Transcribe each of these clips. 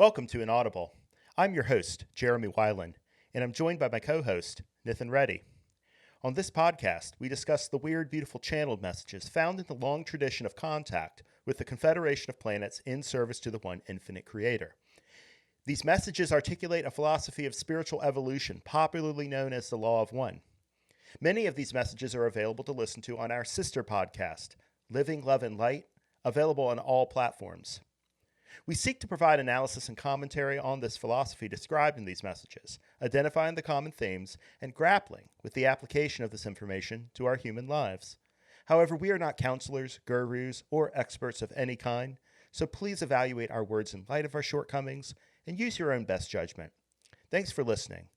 Welcome to Inaudible. I'm your host, Jeremy Weiland, and I'm joined by my co-host, Nithin Reddy. On this podcast, we discuss the weird, beautiful channeled messages found in the long tradition of contact with the Confederation of planets in service to the one infinite creator. These messages articulate a philosophy of spiritual evolution, popularly known as the Law of One. Many of these messages are available to listen to on our sister podcast, Living, Love, and Light, available on all platforms. We seek to provide analysis and commentary on this philosophy described in these messages, identifying the common themes and grappling with the application of this information to our human lives. However, we are not counselors, gurus, or experts of any kind, so please evaluate our words in light of our shortcomings and use your own best judgment. Thanks for listening.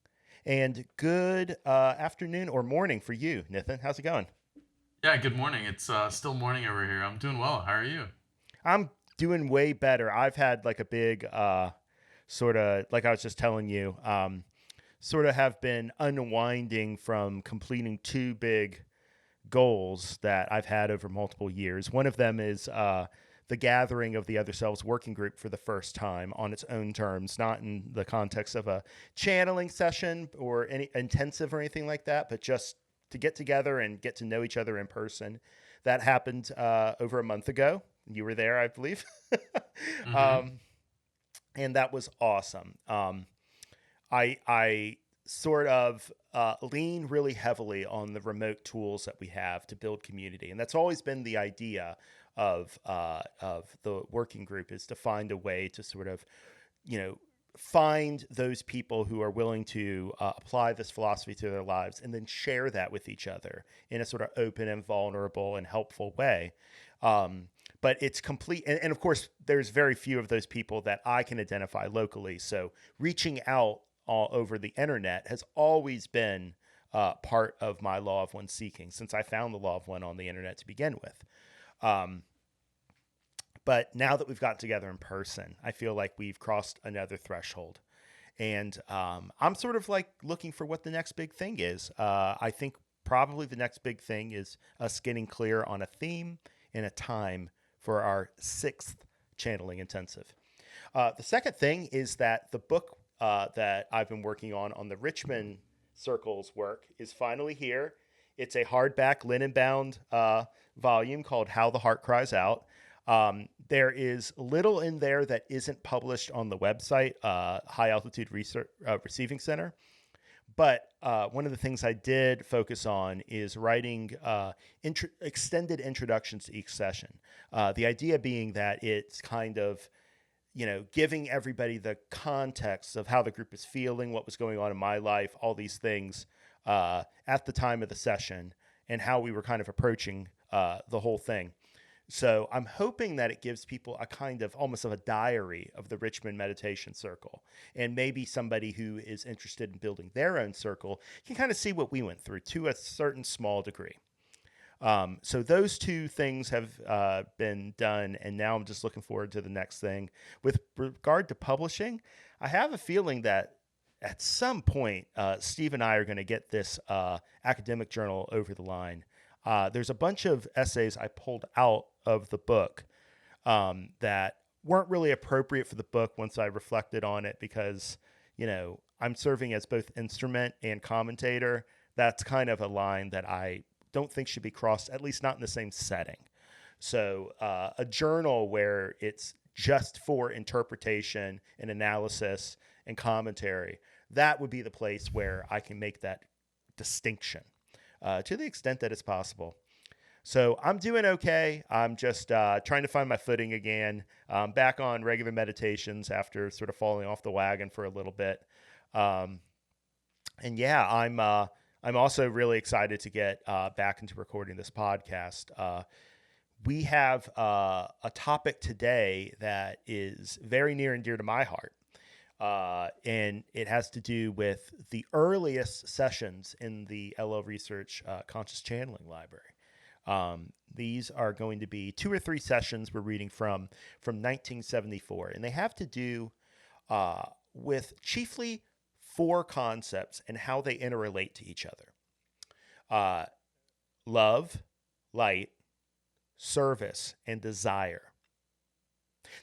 And good afternoon or morning for you, Nithin. How's it going? Yeah, good morning. It's still morning over here. I'm doing well. How are you? I'm doing way better. I've had like a big sort of, like I was just telling you, sort of have been unwinding from completing two big goals that I've had over multiple years. One of them is the gathering of the Other Selves working group for the first time on its own terms, not in the context of a channeling session or any intensive or anything like that, but just to get together and get to know each other in person. That happened over a month ago. You were there, I believe. Mm-hmm. um, and that was awesome. I sort of lean really heavily on the remote tools that we have to build community, and that's always been the idea of the working group, is to find a way to sort of, you know, find those people who are willing to apply this philosophy to their lives and then share that with each other in a sort of open and vulnerable and helpful way. But it's complete. And of course, there's very few of those people that I can identify locally. So reaching out all over the internet has always been part of my Law of One seeking since I found the Law of One on the internet to begin with. Um, but now that we've gotten together in person, I feel like we've crossed another threshold. And I'm sort of like looking for what the next big thing is. I think probably the next big thing is us getting clear on a theme and a time for our sixth channeling intensive. The second thing is that the book that I've been working on the Richmond Circle's work is finally here. It's a hardback linen bound volume called How the Heart Cries Out. There is little in there that isn't published on the website, High Altitude Research Receiving Center. But one of the things I did focus on is writing extended introductions to each session. The idea being that it's kind of, you know, giving everybody the context of how the group is feeling, what was going on in my life, all these things at the time of the session, and how we were kind of approaching the whole thing. So I'm hoping that it gives people a kind of almost of a diary of the Richmond Meditation Circle. And maybe somebody who is interested in building their own circle can kind of see what we went through to a certain small degree. So those two things have been done, and now I'm just looking forward to the next thing. With regard to publishing, I have a feeling that at some point, Steve and I are going to get this academic journal over the line. There's a bunch of essays I pulled out of the book that weren't really appropriate for the book once I reflected on it because, you know, I'm serving as both instrument and commentator. That's kind of a line that I don't think should be crossed, at least not in the same setting. So a journal where it's just for interpretation and analysis and commentary, that would be the place where I can make that distinction to the extent that it's possible. So I'm doing okay. I'm just trying to find my footing again. Back on regular meditations after sort of falling off the wagon for a little bit. Um, and yeah, I'm also really excited to get back into recording this podcast. We have a topic today that is very near and dear to my heart. And it has to do with the earliest sessions in the LL Research Conscious Channeling Library. These are going to be 2 or 3 sessions we're reading from 1974, and they have to do with chiefly 4 concepts and how they interrelate to each other: uh, love, light, service, and desire.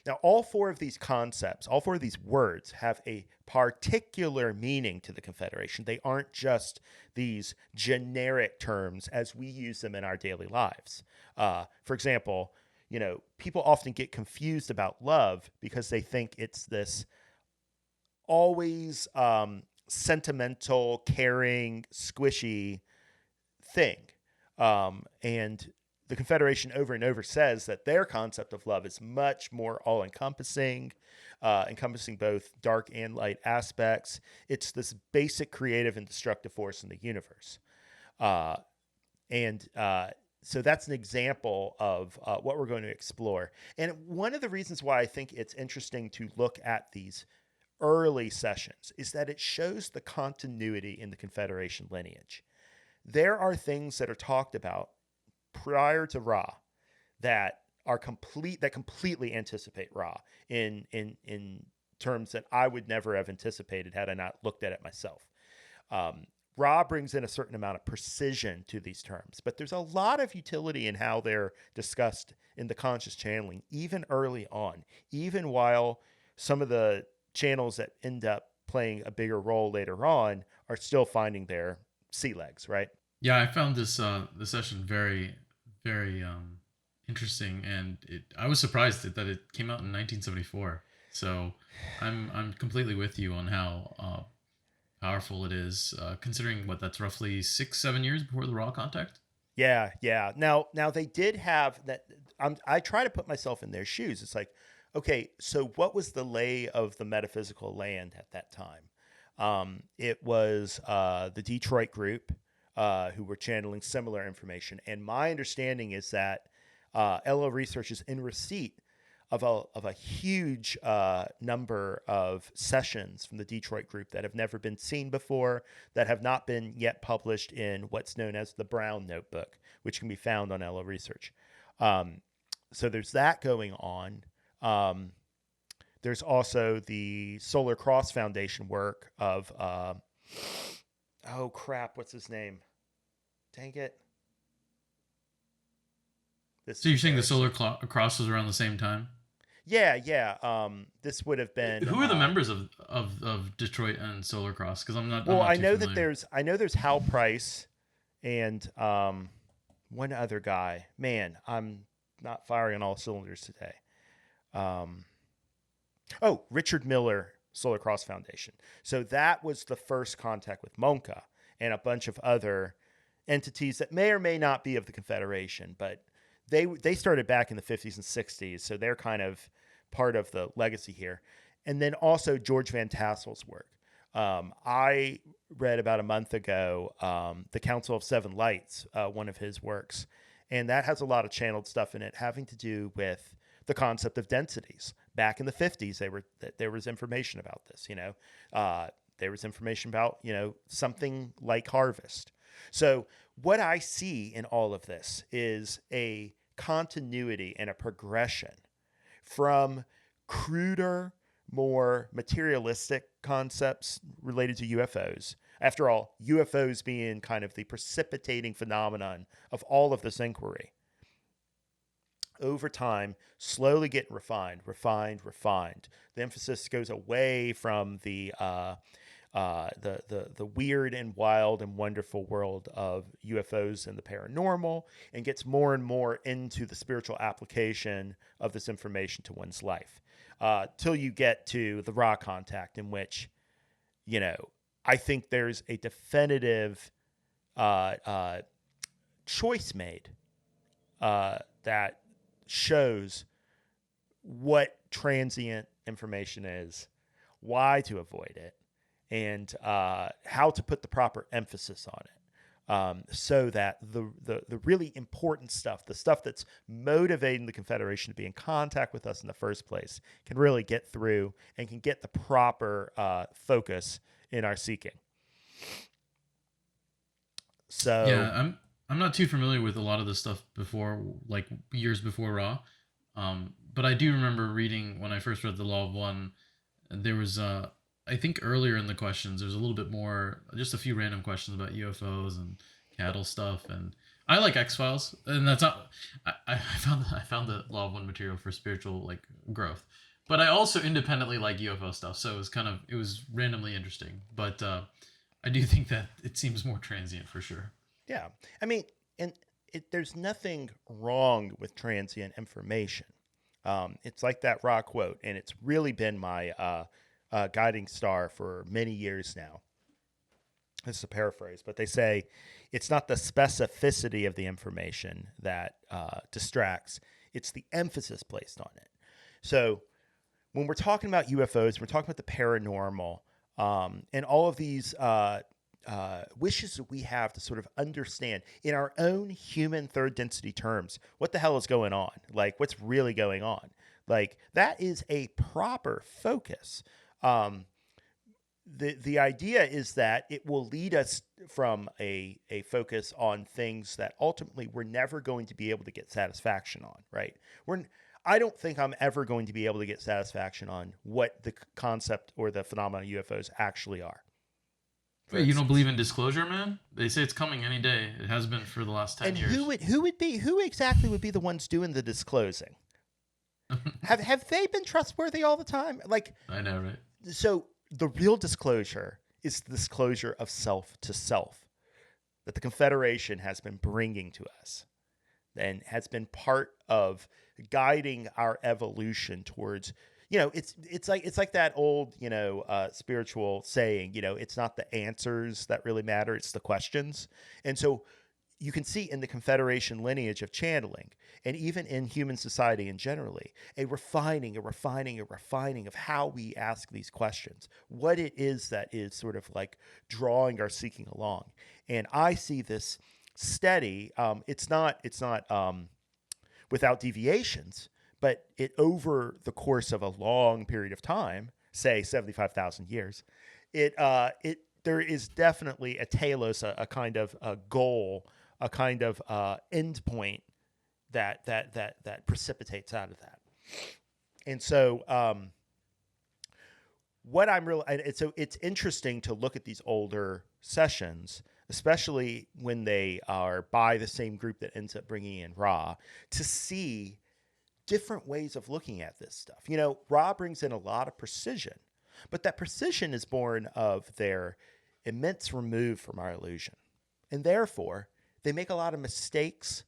Now, all four of these concepts, all four of these words have a particular meaning to the Confederation. They aren't just these generic terms as we use them in our daily lives. For example, people often get confused about love because they think it's this always sentimental, caring, squishy thing. And the Confederation over and over says that their concept of love is much more all encompassing, encompassing both dark and light aspects. It's this basic creative and destructive force in the universe. Uh, and so that's an example of what we're going to explore. And one of the reasons why I think it's interesting to look at these early sessions is that it shows the continuity in the Confederation lineage. There are things that are talked about prior to Ra that are completely anticipate Ra in terms that I would never have anticipated had I not looked at it myself. Ra brings in a certain amount of precision to these terms, but there's a lot of utility in how they're discussed in the conscious channeling, even early on, even while some of the channels that end up playing a bigger role later on are still finding their sea legs, right? Yeah, I found this session very very interesting, and I was surprised that it came out in 1974. So I'm completely with you on how powerful it is, considering what that's roughly 6 7 years before the Raw contact. Yeah, yeah. Now they did have that. I try to put myself in their shoes. It's like, okay, so what was the lay of the metaphysical land at that time? It was the Detroit group who were channeling similar information, and my understanding is that LO Research is in receipt of a huge number of sessions from the Detroit group that have never been seen before, that have not been yet published in what's known as the Brown Notebook, which can be found on LO Research. So there's that going on. There's also the Solar Cross Foundation work of, oh crap, what's his name? Dang it. This So is you're saying the Solar embarrassing. Cross was around the same time? Yeah, yeah. This would have been Who are the members of Detroit and Solar Cross? Because I'm well, not too familiar. I know there's Hal Price and one other guy. Man, I'm not firing on all cylinders today. Um, oh, Richard Miller, Solar Cross Foundation. So that was the first contact with Monka and a bunch of other entities that may or may not be of the Confederation, but they started back in the 50s and 60s, so they're kind of part of the legacy here. And then also George Van Tassel's work. I read about a month ago the Council of Seven Lights, one of his works, and that has a lot of channeled stuff in it having to do with the concept of densities. Back in the 50s, there was information about this. There was information about something like harvest. So what I see in all of this is a continuity and a progression from cruder, more materialistic concepts related to UFOs. After all, UFOs being kind of the precipitating phenomenon of all of this inquiry. Over time, slowly getting refined, refined, refined. The emphasis goes away from the weird and wild and wonderful world of UFOs and the paranormal, and gets more and more into the spiritual application of this information to one's life, till you get to the raw contact, in which you know I think there's a definitive uh, uh, choice made that shows what transient information is, why to avoid it, and how to put the proper emphasis on it, so that the really important stuff, the stuff that's motivating the Confederation to be in contact with us in the first place, can really get through and can get the proper focus in our seeking. So Yeah, I'm not too familiar with a lot of the stuff before, like years before Raw. But I do remember reading when I first read the Law of One. There was I think earlier in the questions there's a little bit more, just a few random questions about UFOs and cattle stuff, and I like X-Files, and that's not. I found the Law of One material for spiritual like growth, but I also independently like UFO stuff. So it was randomly interesting. But I do think that it seems more transient for sure. Yeah. I mean, and there's nothing wrong with transient information. It's like that Ra quote, and it's really been my guiding star for many years now. This is a paraphrase, but they say it's not the specificity of the information that distracts, it's the emphasis placed on it. So when we're talking about UFOs, we're talking about the paranormal, and all of these wishes that we have to sort of understand in our own human third density terms what the hell is going on, like what's really going on. Like that is a proper focus. The idea is that it will lead us from a focus on things that ultimately we're never going to be able to get satisfaction on, right? I don't think I'm ever going to be able to get satisfaction on what the concept or the phenomena of UFOs actually are. For Wait, you don't instance, believe in disclosure, man? They say it's coming any day. It has been for the last ten and years. who exactly would be the ones doing the disclosing? Have they been trustworthy all the time? Like, I know, right? so the real disclosure is the disclosure of self to self that the Confederation has been bringing to us and has been part of guiding our evolution towards, it's like that old, spiritual saying, it's not the answers that really matter, it's the questions. And so you can see in the Confederation lineage of channeling, and even in human society in generally, a refining of how we ask these questions, what it is that is sort of like drawing our seeking along. And I see this steady. It's not without deviations, but it over the course of a long period of time, say 75,000 years, it there is definitely a telos, a kind of a goal, a kind of end point that precipitates out of that. And so what I'm really, and so it's interesting to look at these older sessions, especially when they are by the same group that ends up bringing in Ra, to see different ways of looking at this stuff. Ra brings in a lot of precision, but that precision is born of their immense remove from our illusion. And therefore, they make a lot of mistakes.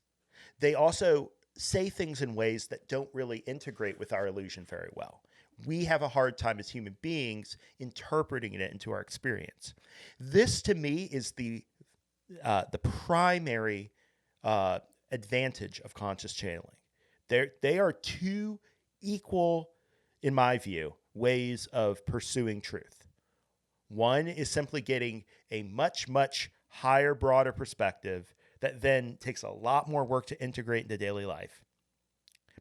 They also say things in ways that don't really integrate with our illusion very well. We have a hard time as human beings interpreting it into our experience. This, to me, is the primary advantage of conscious channeling. They are two equal, in my view, ways of pursuing truth. One is simply getting a much, much higher, broader perspective that then takes a lot more work to integrate into daily life,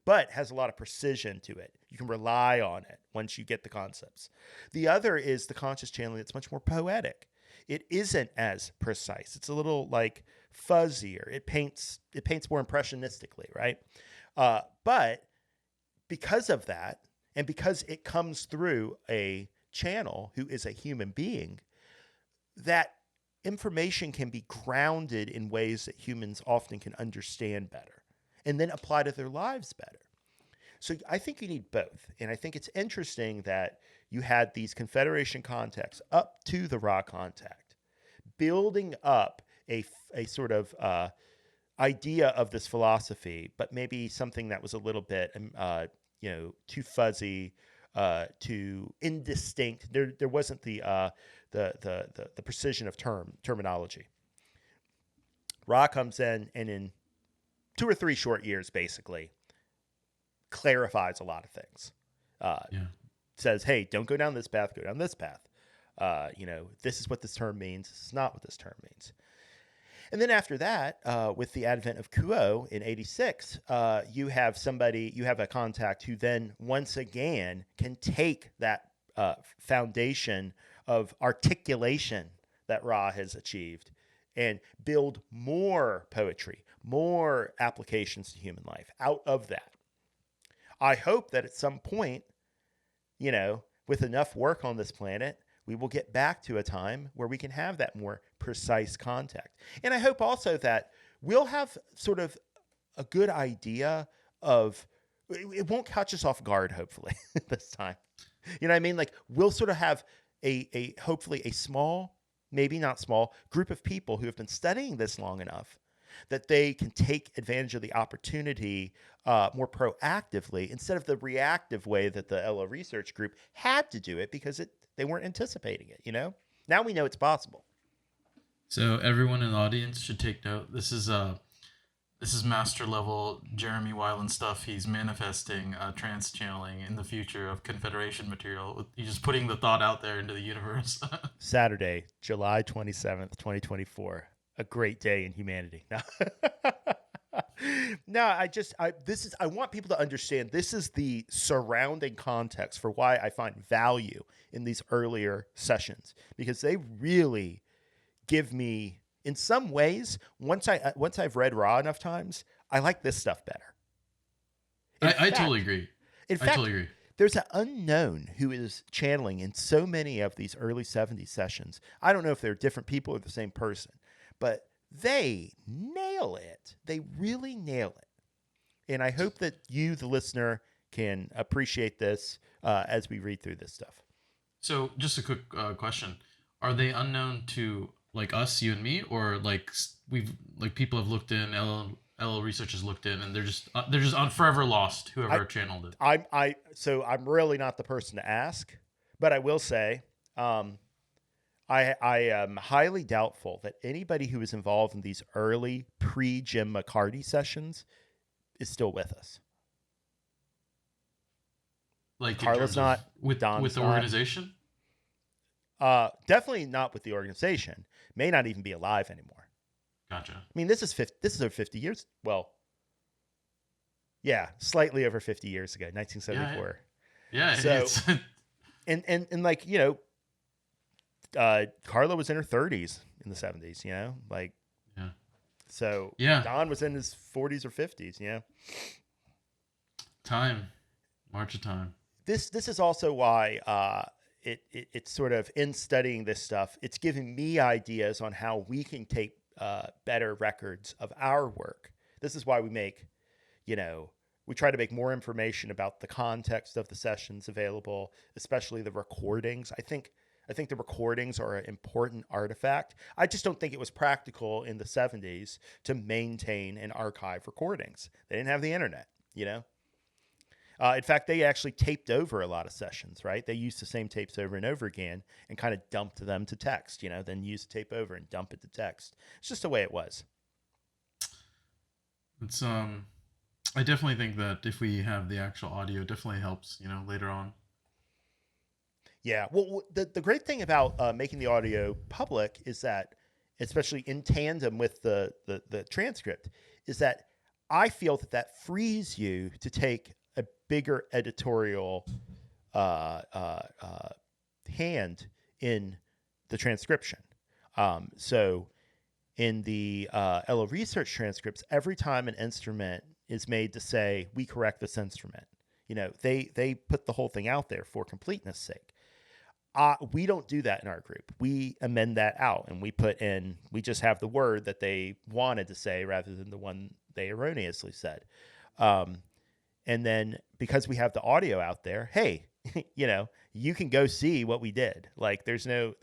but has a lot of precision to it. You can rely on it once you get the concepts. The other is the conscious channeling that's much more poetic. It isn't as precise. It's a little like fuzzier. It paints more impressionistically, right? But because of that, and because it comes through a channel who is a human being, that information can be grounded in ways that humans often can understand better and then apply to their lives better. So I think you need both. And I think it's interesting that you had these Confederation contacts up to the Ra contact, building up a sort of idea of this philosophy, but maybe something that was a little bit, too fuzzy, too indistinct. There wasn't the precision of terminology. Ra comes in and in 2 or 3 short years, basically, clarifies a lot of things. Yeah. Says, hey, don't go down this path, go down this path. This is what this term means. This is not what this term means. And then after that, with the advent of Kuo in 86, you have a contact who then once again can take that foundation of articulation that Ra has achieved and build more poetry, more applications to human life out of that. I hope that at some point, with enough work on this planet, we will get back to a time where we can have that more precise contact. And I hope also that we'll have sort of a good idea of it won't catch us off guard, hopefully, this time. You know what I mean? Like we'll sort of have a hopefully a small, maybe not small, group of people who have been studying this long enough that they can take advantage of the opportunity more proactively instead of the reactive way that the LO research group had to do it because they weren't anticipating it. You know, now we know it's possible. So everyone in the audience should take note. This is master level Jeremy Weiland stuff. He's manifesting trance channeling in the future of Confederation material. He's just putting the thought out there into the universe. Saturday, July 27th, 2024. A great day in humanity. No, no, I want people to understand this is the surrounding context for why I find value in these earlier sessions because they really give me, in some ways, once I've read Raw enough times, I like this stuff better. I totally agree. In fact, totally agree. There's an unknown who is channeling in so many of these early 70s sessions. I don't know if they're different people or the same person, but they nail it. They really nail it. And I hope that you, the listener, can appreciate this as we read through this stuff. So just a quick question. Are they unknown to like us, you and me, or like people have looked in, LL Research has looked in, and they're just on forever lost, whoever channeled it? So I'm really not the person to ask, but I will say I am highly doubtful that anybody who was involved in these early pre-Jim McCarty sessions is still with us. Like Carla's not with the organization. Definitely not with the organization. May not even be alive anymore. Gotcha. I mean, this is over 50 years. Well, yeah, slightly over 50 years ago, 1974. Yeah. So, and like, you know, Carla was in her 30s in the 70s, you know, like, yeah. So yeah, Don was in his 40s or 50s, you know. March of time. This is also why it's sort of, in studying this stuff, it's giving me ideas on how we can take better records of our work. This is why we make, you know, we try to make more information about the context of the sessions available, especially the recordings. I think the recordings are an important artifact. I just don't think it was practical in the 70s to maintain and archive recordings. They didn't have the internet, you know? In fact, they actually taped over a lot of sessions, right? They used the same tapes over and over again and kind of dumped them to text, you know, then use the tape over and dump it to text. It's just the way it was. It's I definitely think that if we have the actual audio, it definitely helps, you know, later on. Yeah. Well, the great thing about making the audio public is that, especially in tandem with the transcript, is that I feel that frees you to take a bigger editorial hand in the transcription. So in the LO research transcripts, every time an instrument is made to say, we correct this instrument, you know, they put the whole thing out there for completeness sake. We don't do that in our group. We amend that out and we just have the word that they wanted to say rather than the one they erroneously said. And then because we have the audio out there, hey, you know, you can go see what we did. Like there's no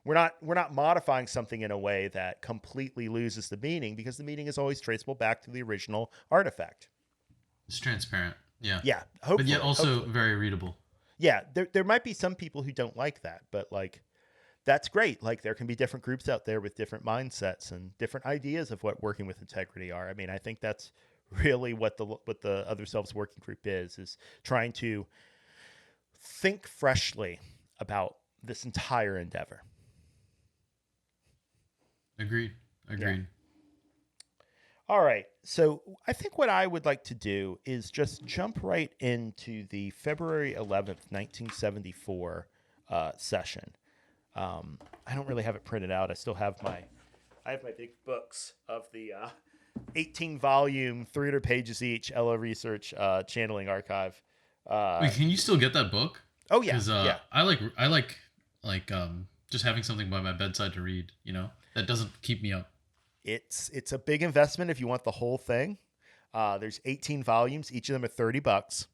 we're not modifying something in a way that completely loses the meaning because the meaning is always traceable back to the original artifact. It's transparent. Yeah. Yeah. Hopefully, but yet also very readable. Yeah. There might be some people who don't like that, but like, that's great. Like there can be different groups out there with different mindsets and different ideas of what working with integrity are. I mean, I think that's really what the Other Selves Working Group is trying to think freshly about this entire endeavor. Agreed. Yeah. All right. So I think what I would like to do is just jump right into the February 11th, 1974 session. I don't really have it printed out. I still have my big books of the 18-volume, 300 pages each, LO Research channeling archive. Wait, can you still get that book? Oh yeah, because yeah. I like just having something by my bedside to read. You know, that doesn't keep me up. It's a big investment if you want the whole thing. There's 18 volumes. Each of them are $30.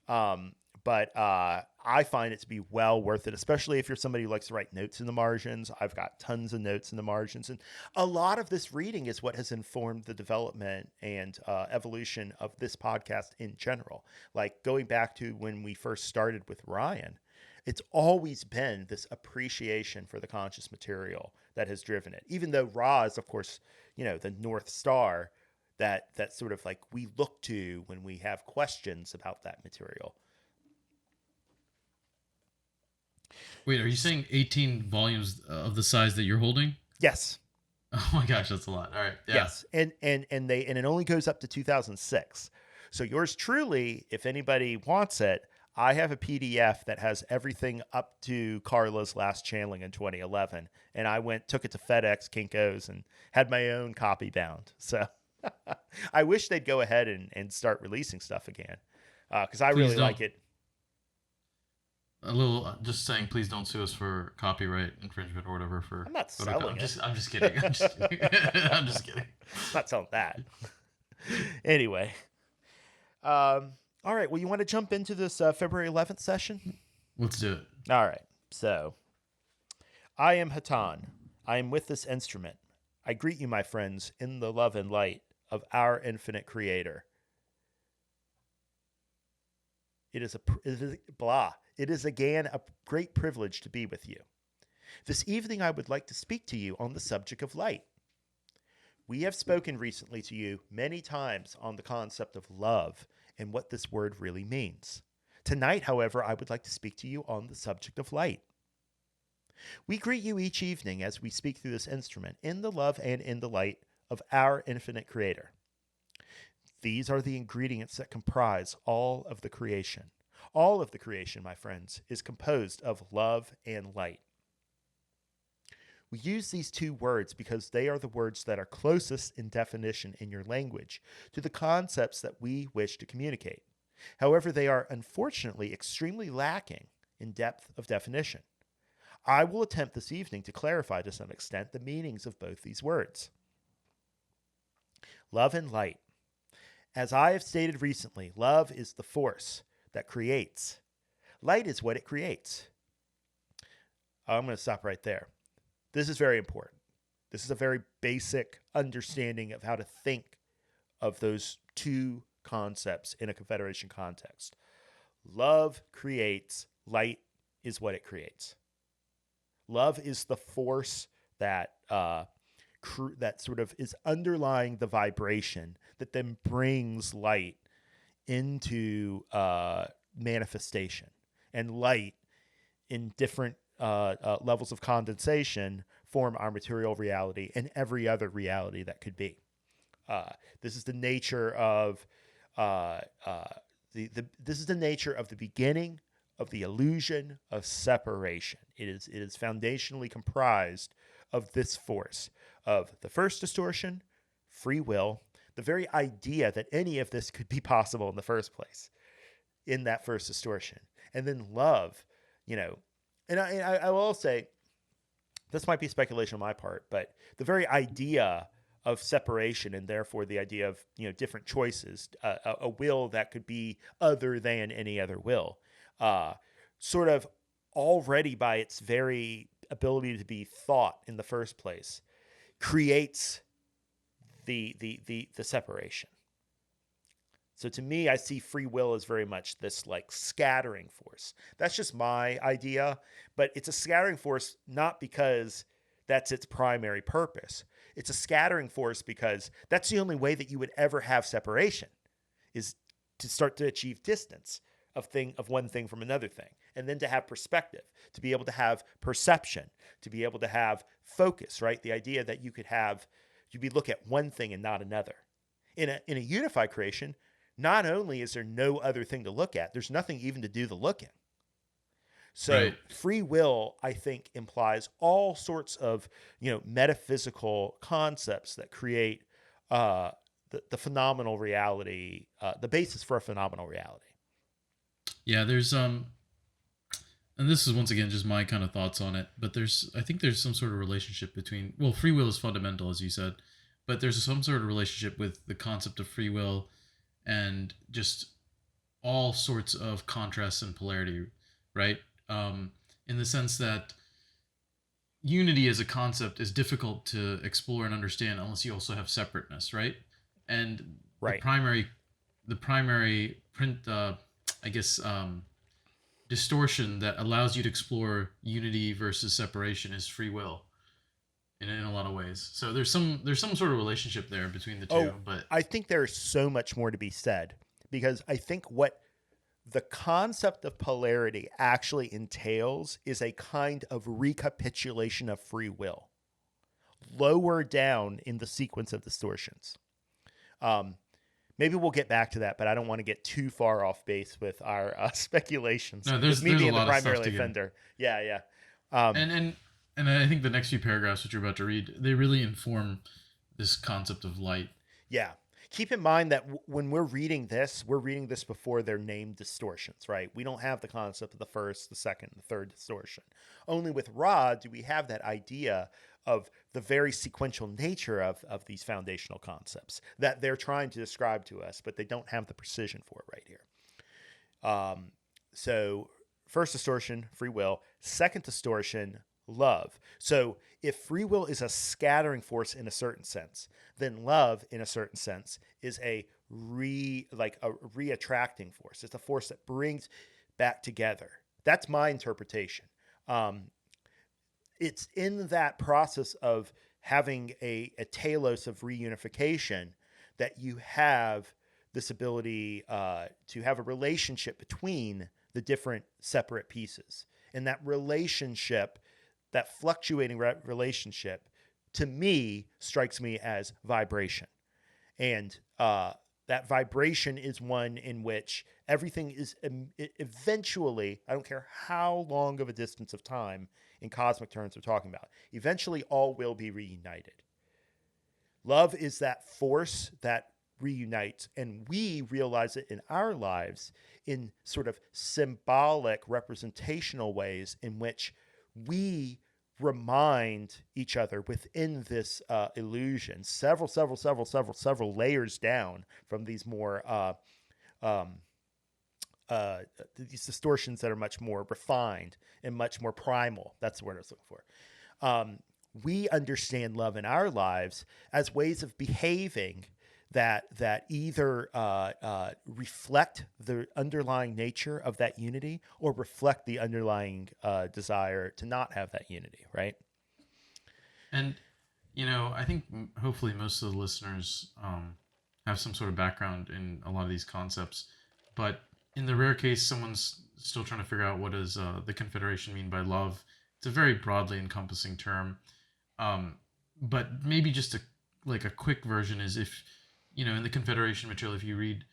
Um, but I find it to be well worth it, especially if you're somebody who likes to write notes in the margins. I've got tons of notes in the margins. And a lot of this reading is what has informed the development and evolution of this podcast in general. Like going back to when we first started with Ryan, it's always been this appreciation for the conscious material that has driven it. Even though Ra is, of course, the North Star that sort of like we look to when we have questions about that material. Wait, are you saying 18 volumes of the size that you're holding? Yes. Oh my gosh, that's a lot. All right. Yeah. Yes. And it only goes up to 2006. So yours truly, if anybody wants it, I have a PDF that has everything up to Carla's last channeling in 2011, and I took it to FedEx, Kinko's, and had my own copy bound. So I wish they'd go ahead and start releasing stuff again, because I Please really don't. like it. A little, just saying, please don't sue us for copyright infringement or whatever for I'm not photo. selling it. I'm just kidding. I'm just kidding. I'm just kidding. I'm not selling that. Anyway, all right. Well, you want to jump into this February 11th session? Let's do it. All right. So, I am Hatonn. I am with this instrument. I greet you, my friends, in the love and light of our infinite creator. It is again a great privilege to be with you. This evening I would like to speak to you on the subject of light. We have spoken recently to you many times on the concept of love and what this word really means. Tonight, however, I would like to speak to you on the subject of light. We greet you each evening as we speak through this instrument in the love and in the light of our infinite creator. These are the ingredients that comprise all of the creation. All of the creation, my friends, is composed of love and light. We use these two words because they are the words that are closest in definition in your language to the concepts that we wish to communicate. However, they are unfortunately extremely lacking in depth of definition. I will attempt this evening to clarify to some extent the meanings of both these words. Love and light. As I have stated recently, love is the force that creates. Light is what it creates. I'm going to stop right there. This is very important. This is a very basic understanding of how to think of those two concepts in a Confederation context. Love creates, light is what it creates. Love is the force that that sort of is underlying the vibration that then brings light into manifestation. And light in different levels of condensation form our material reality and every other reality that could be. This is the nature of this is the nature of the beginning of the illusion of separation. It is foundationally comprised of this force of the first distortion, free will, the very idea that any of this could be possible in the first place, in that first distortion, and then love, And I will say, this might be speculation on my part, but the very idea of separation and therefore the idea of different choices, a will that could be other than any other will, sort of already by its very ability to be thought in the first place, creates the separation. So to me, I see free will as very much this like scattering force. That's just my idea, but it's a scattering force not because that's its primary purpose. It's a scattering force because that's the only way that you would ever have separation, is to start to achieve distance of one thing from another thing, and then to have perspective, to be able to have perception, to be able to have focus, right? The idea that you'd look at one thing and not another. In a unified creation, not only is there no other thing to look at, there's nothing even to do the looking. So Right. free will, I think, implies all sorts of metaphysical concepts that create the phenomenal reality, the basis for a phenomenal reality. Yeah, there's and this is once again just my kind of thoughts on it, but I think there's some sort of relationship between, well, free will is fundamental, as you said, but there's some sort of relationship with the concept of free will and just all sorts of contrasts and polarity, right? In the sense that unity as a concept is difficult to explore and understand unless you also have separateness, right? And the Right. primary, the primary print, I guess, distortion that allows you to explore unity versus separation is free will in a lot of ways. So there's some sort of relationship there between the two, Oh, but I think there's so much more to be said because I think what the concept of polarity actually entails is a kind of recapitulation of free will lower down in the sequence of distortions. Um, Maybe we'll get back to that, but I don't want to get too far off base with our speculations. no, With there's me there's a being the lot of stuff primarily to get. offender. Yeah, yeah. Um, And and I think the next few paragraphs that you're about to read, they really inform this concept of light. yeah. Keep in mind that when we're reading this before they're named distortions, right? We don't have the concept of the first, the second, the third distortion. Only with Ra do we have that idea of the very sequential nature of these foundational concepts that they're trying to describe to us, but they don't have the precision for it right here. Um, so, first distortion, free will. Second distortion, love. So, if free will is a scattering force in a certain sense, then love, in a certain sense, is a reattracting force. It's a force that brings back together. That's my interpretation. Um, it's in that process of having a telos of reunification that you have this ability to have a relationship between the different separate pieces. And that relationship, that fluctuating relationship, to me, strikes me as vibration. And that vibration is one in which everything is eventually, I don't care how long of a distance of time in cosmic terms we're talking about, eventually all will be reunited. Love is that force that reunites, and we realize it in our lives in sort of symbolic, representational ways in which we remind each other within this illusion, several layers down from these more um, these distortions that are much more refined and much more primal. That's the word I was looking for. We understand love in our lives as ways of behaving that either reflect the underlying nature of that unity or reflect the underlying desire to not have that unity, right? And I think hopefully most of the listeners have some sort of background in a lot of these concepts, but in the rare case someone's still trying to figure out what does the Confederation mean by love. It's a very broadly encompassing term, um, but maybe just a quick version is, if in the Confederation material, if you read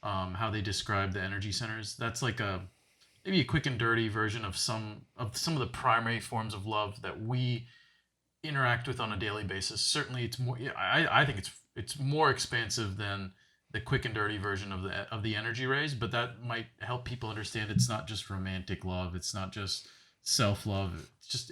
how they describe the energy centers, that's like a maybe a quick and dirty version of some of the primary forms of love that we interact with on a daily basis. Certainly, it's more. Yeah, I think it's more expansive than the quick and dirty version of the energy rays. But that might help people understand it's not just romantic love. It's not just self love. It's just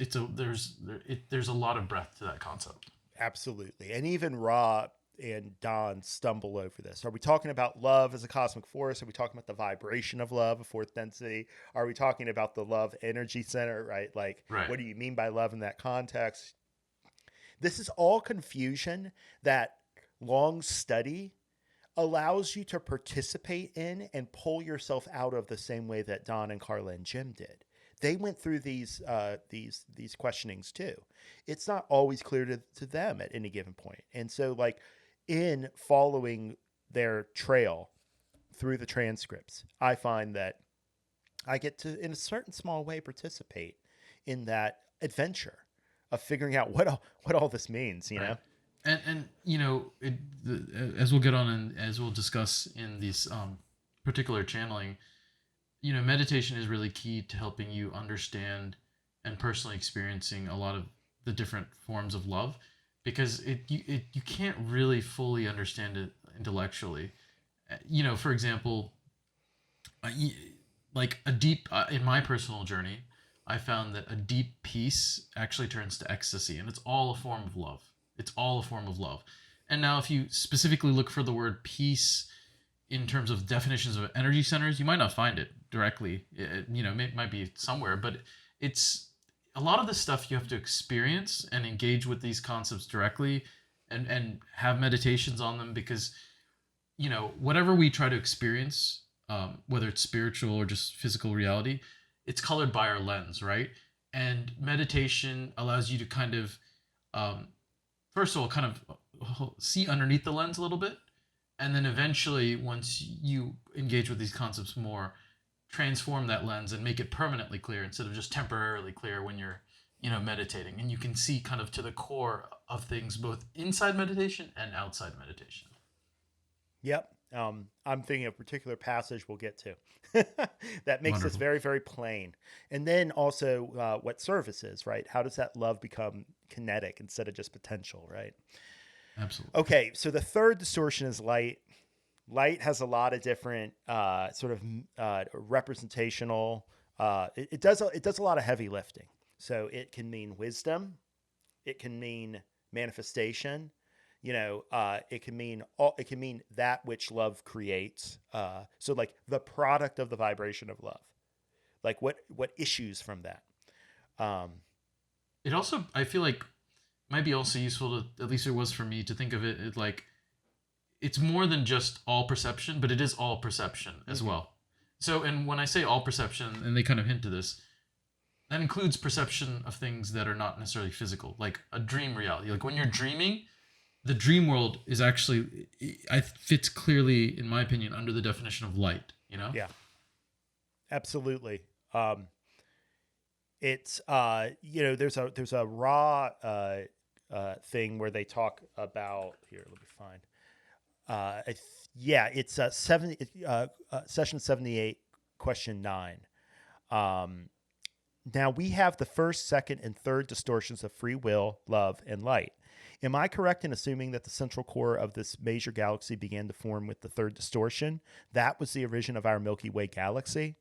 there's a lot of breadth to that concept. Absolutely. And even Ra and Don stumble over this. Are we talking about love as a cosmic force? Are we talking about the vibration of love, a fourth density? Are we talking about the love energy center, right? Like, Right. what do you mean by love in that context? This is all confusion that long study allows you to participate in and pull yourself out of the same way that Don and Carla and Jim did. They went through these questionings too. It's not always clear to them at any given point. And so like in following their trail through the transcripts, I find that I get to in a certain small way participate in that adventure of figuring out what all this means, you Right. know? And as we'll get on and as we'll discuss in these particular channeling, meditation is really key to helping you understand and personally experiencing a lot of the different forms of love, because you can't really fully understand it intellectually. For example, like a deep in my personal journey, I found that a deep peace actually turns to ecstasy, and it's all a form of love. It's all a form of love. And now, if you specifically look for the word peace in terms of definitions of energy centers, you might not find it directly. It might be somewhere, but it's a lot of the stuff you have to experience and engage with these concepts directly, and have meditations on them, because whatever we try to experience, whether it's spiritual or just physical reality, it's colored by our lens, right? And meditation allows you to kind of, um, first of all, kind of see underneath the lens a little bit, and then eventually, once you engage with these concepts more, transform that lens and make it permanently clear instead of just temporarily clear when you're meditating. And you can see kind of to the core of things, both inside meditation and outside meditation. Yep. I'm thinking of a particular passage we'll get to that makes this Wonderful. very, very plain. And then also what service is, right? How does that love become kinetic instead of just potential, right? Absolutely. Okay, so the third distortion is light. Light has a lot of different sort of representational. It does a lot of heavy lifting. So it can mean wisdom. It can mean manifestation. It can mean that which love creates. So like the product of the vibration of love, like what issues from that. Um, It also, I feel like, might be also useful to, at least it was for me, to think of it like it's more than just all perception, but it is all perception as mhm. well. So, and when I say all perception, and they kind of hint to this, that includes perception of things that are not necessarily physical, like a dream reality. Like when you're dreaming, the dream world is actually, I fits clearly, in my opinion, under the definition of light. Yeah, absolutely. It's there's a raw thing where they talk about here. Let me find. Yeah, it's 70 session 78, question 9. Um, Now we have the first, second, and third distortions of free will, love, and light. Am I correct in assuming that the central core of this major galaxy began to form with the third distortion? That was the origin of our Milky Way galaxy?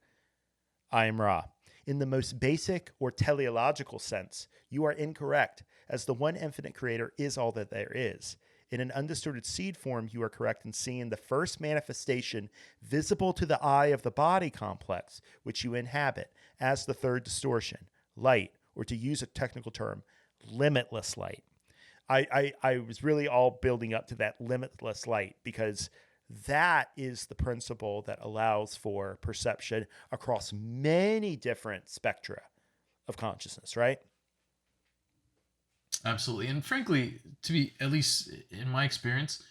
I am Ra. In the most basic or teleological sense, you are incorrect, as the one infinite creator is all that there is. In an undistorted seed form, you are correct in seeing the first manifestation visible to the eye of the body complex, which you inhabit, as the third distortion, light, or to use a technical term, limitless light. I was really all building up to that limitless light because that is the principle that allows for perception across many different spectra of consciousness, right? Absolutely. And frankly, to be, at least in my experience,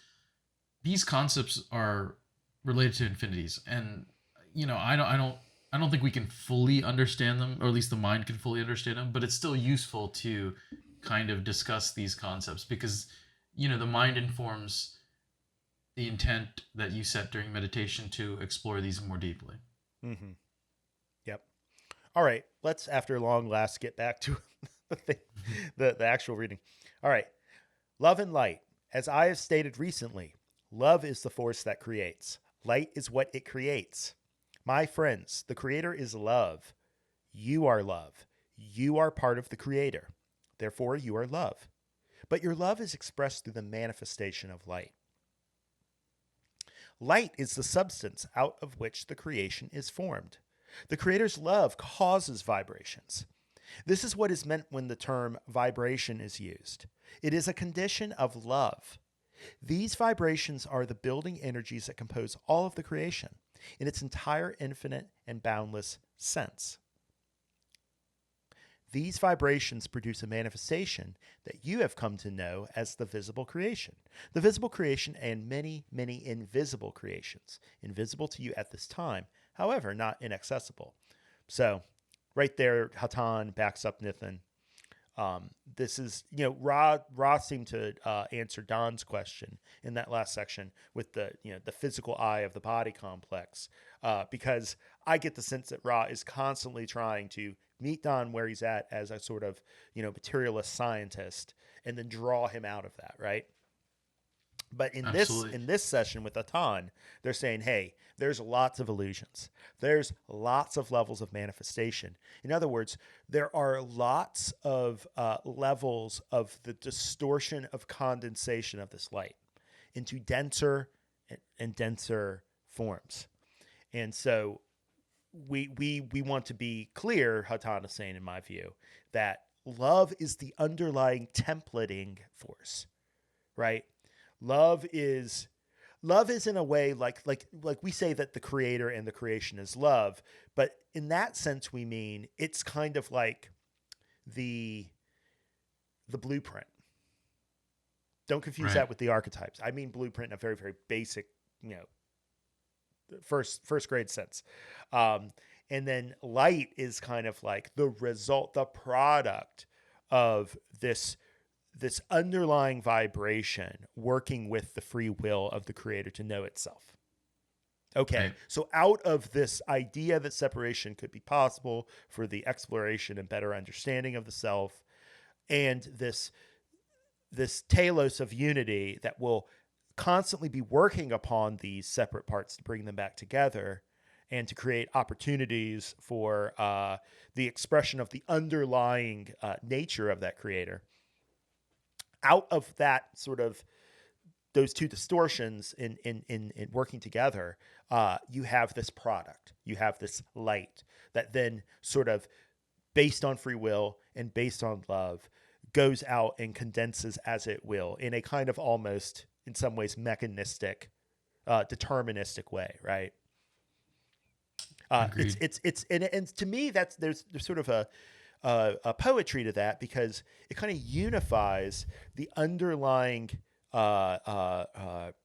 these concepts are related to infinities. And I don't think we can fully understand them, or at least the mind can fully understand them, but it's still useful to kind of discuss these concepts, because the mind informs the intent that you set during meditation to explore these more deeply. Mm-hmm. Yep. All right. Let's, after long last, get back to the thing, the actual reading. All right. Love and light. As I have stated recently, love is the force that creates. Light is what it creates. My friends, the creator is love. You are love. You are part of the creator. Therefore, you are love. But your love is expressed through the manifestation of light. Light is the substance out of which the creation is formed. The creator's love causes vibrations. This is what is meant when the term vibration is used. It is a condition of love. These vibrations are the building energies that compose all of the creation in its entire infinite and boundless sense. These vibrations produce a manifestation that you have come to know as the visible creation. The visible creation and many, many invisible creations, invisible to you at this time, however, not inaccessible. So, right there, Hatonn backs up Nithin. This is, Ra seemed to answer Don's question in that last section with the physical eye of the body complex, because I get the sense that Ra is constantly trying to meet Don where he's at as a sort of, materialist scientist and then draw him out of that, right? But in this Absolutely. in this session with Hatonn, they're saying, hey, there's lots of illusions. There's lots of levels of manifestation. In other words, there are lots of levels of the distortion of condensation of this light into denser and denser forms. And so we want to be clear, Hatonn is saying, in my view, that love is the underlying templating force, right? Love is love is in a way like we say that the creator and the creation is love, but in that sense we mean it's kind of like the the blueprint. Don't confuse Right. that with the archetypes. I mean blueprint in a very very basic, you know, first grade sense. Um, and then light is kind of like the result, the product of this underlying vibration working with the free will of the creator to know itself. Okay, Right. so out of this idea that separation could be possible for the exploration and better understanding of the self, and this telos of unity that will constantly be working upon these separate parts to bring them back together and to create opportunities for the expression of the underlying nature of that creator. Out of that sort of those two distortions in working together, you have this product, you have this light that then sort of based on free will and based on love goes out and condenses as it will in a kind of almost in some ways mechanistic deterministic way, right? Agreed. It's and to me that's there's sort of a poetry to that because it kind of unifies the underlying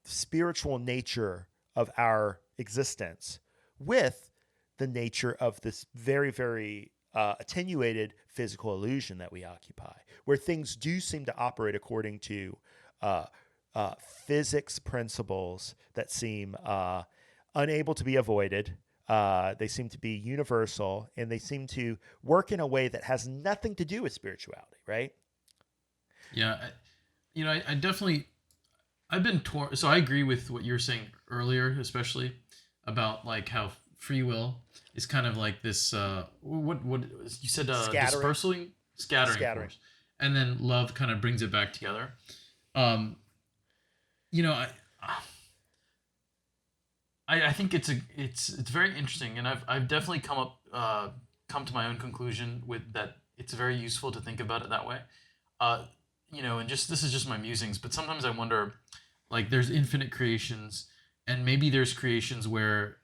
spiritual nature of our existence with the nature of this very very attenuated physical illusion that we occupy, where things do seem to operate according to uh, physics principles that seem unable to be avoided. They seem to be universal, and they seem to work in a way that has nothing to do with spirituality, right? Yeah. I definitely I've been torn. So I agree with what you were saying earlier, especially about like how free will is kind of like this. What you said? Scattering, Dispersing, scattering scattering. force, and then love kind of brings it back together. Um, you know, I think it's very interesting, and I've definitely come to my own conclusion with that. It's very useful to think about it that way. Uh, and just this is just my musings, but sometimes I wonder, like, there's infinite creations, and maybe there's creations where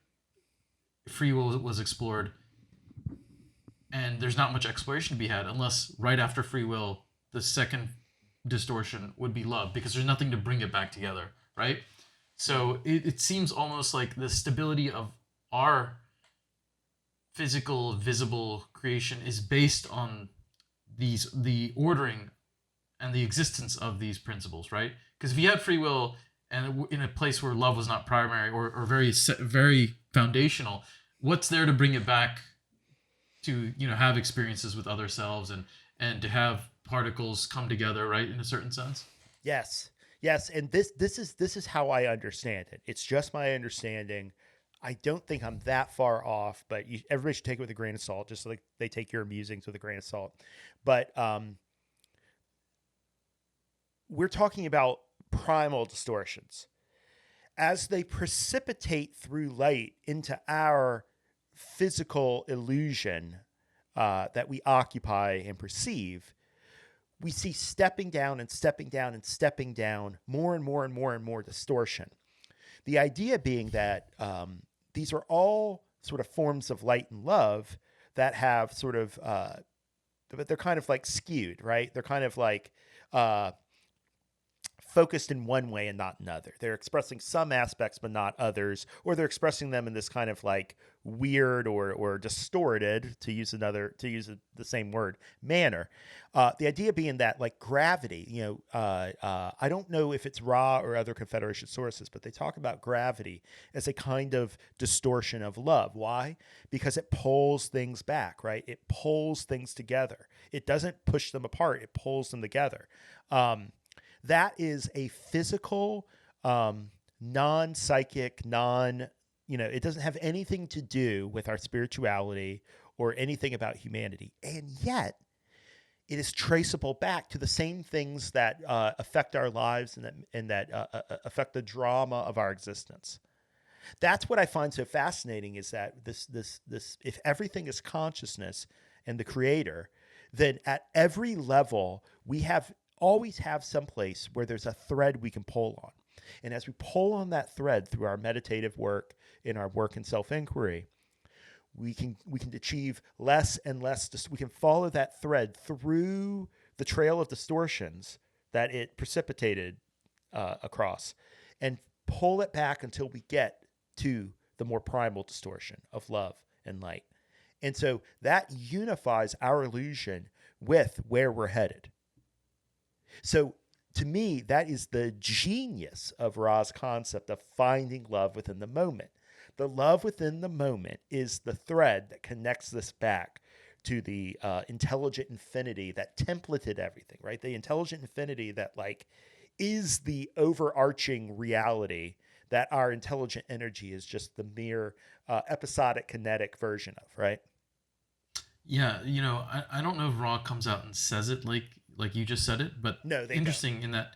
free will was explored, and there's not much exploration to be had unless right after free will, the second distortion would be love because there's nothing to bring it back together, right? So it seems almost like the stability of our physical, visible creation is based on the ordering and the existence of these principles, right? Because if you had free will and in a place where love was not primary or very foundational, what's there to bring it back to have experiences with other selves and to have particles come together, right? In a certain sense. Yes, yes, and this is how I understand it. It's just my understanding. I don't think I'm that far off, but everybody should take it with a grain of salt, just like they take your musings with a grain of salt. But we're talking about primal distortions as they precipitate through light into our physical illusion that we occupy and perceive. We see stepping down and stepping down and stepping down more and more and more and more distortion. The idea being that these are all sort of forms of light and love that have sort of, but they're kind of like skewed, right? They're kind of like uh, focused in one way and not another. They're expressing some aspects but not others, or they're expressing them in this kind of like weird or distorted, to use the same word, manner. The idea being that like gravity, I don't know if it's Ra or other Confederation sources, but they talk about gravity as a kind of distortion of love. Why? Because it pulls things back, right? It pulls things together. It doesn't push them apart. It pulls them together. That is a physical non-psychic, it doesn't have anything to do with our spirituality or anything about humanity. And yet, it is traceable back to the same things that affect our lives and that affect the drama of our existence. That's what I find so fascinating is that this if everything is consciousness and the creator, then at every level we have always have some place where there's a thread we can pull on. And as we pull on that thread through our meditative work, in our work in self-inquiry, we can achieve less and less. We can follow that thread through the trail of distortions that it precipitated across, and pull it back until we get to the more primal distortion of love and light. And so that unifies our illusion with where we're headed. So to me, that is the genius of Ra's concept of finding love within the moment. The love within the moment is the thread that connects this back to the intelligent infinity that templated everything, right? The intelligent infinity that is the overarching reality that our intelligent energy is just the mere episodic kinetic version of, right? Yeah, I don't know if Raw comes out and says it like you just said it, but No, they don't. interesting in that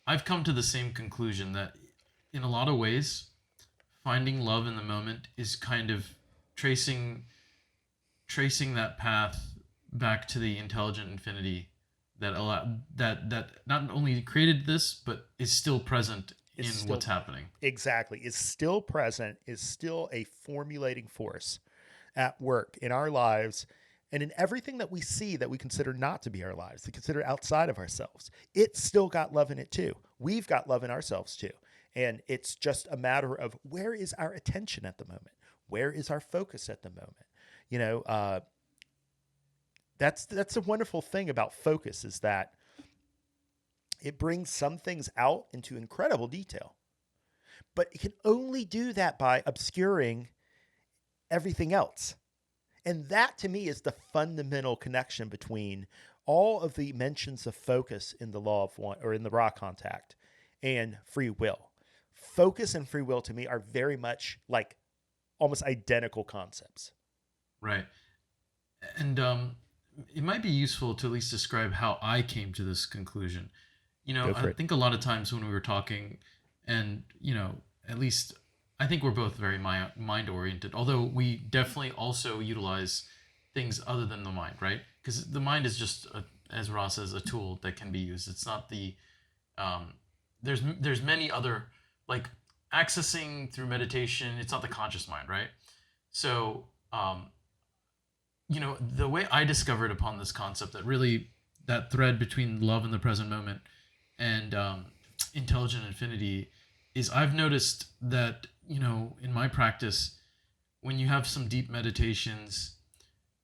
I've come to the same conclusion that in a lot of ways, finding love in the moment is kind of tracing that path back to the intelligent infinity that not only created this but is still present Is in still what's happening. exactly is still present, is still a formulating force at work in our lives and in everything that we see that we consider not to be our lives, to consider outside of ourselves. It's still got love in it too. We've got love in ourselves too. And it's just a matter of where is our attention at the moment? Where is our focus at the moment? You know, that's a wonderful thing about focus is that it brings some things out into incredible detail, but it can only do that by obscuring everything else. And that to me is the fundamental connection between all of the mentions of focus in the law of one or in the raw contact and free will. Focus and free will to me are very much like almost identical concepts. Right. And it might be useful to at least describe how I came to this conclusion. Go I for it. think a lot of times when we were talking, and at least I think we're both very mind oriented, although we definitely also utilize things other than the mind, right? Because the mind is just, as Ross says, a tool that can be used. It's not the um, there's many other, like, accessing through meditation. It's not the conscious mind, right? So the way I discovered upon this concept that really that thread between love in the present moment and intelligent infinity is I've noticed that in my practice, when you have some deep meditations,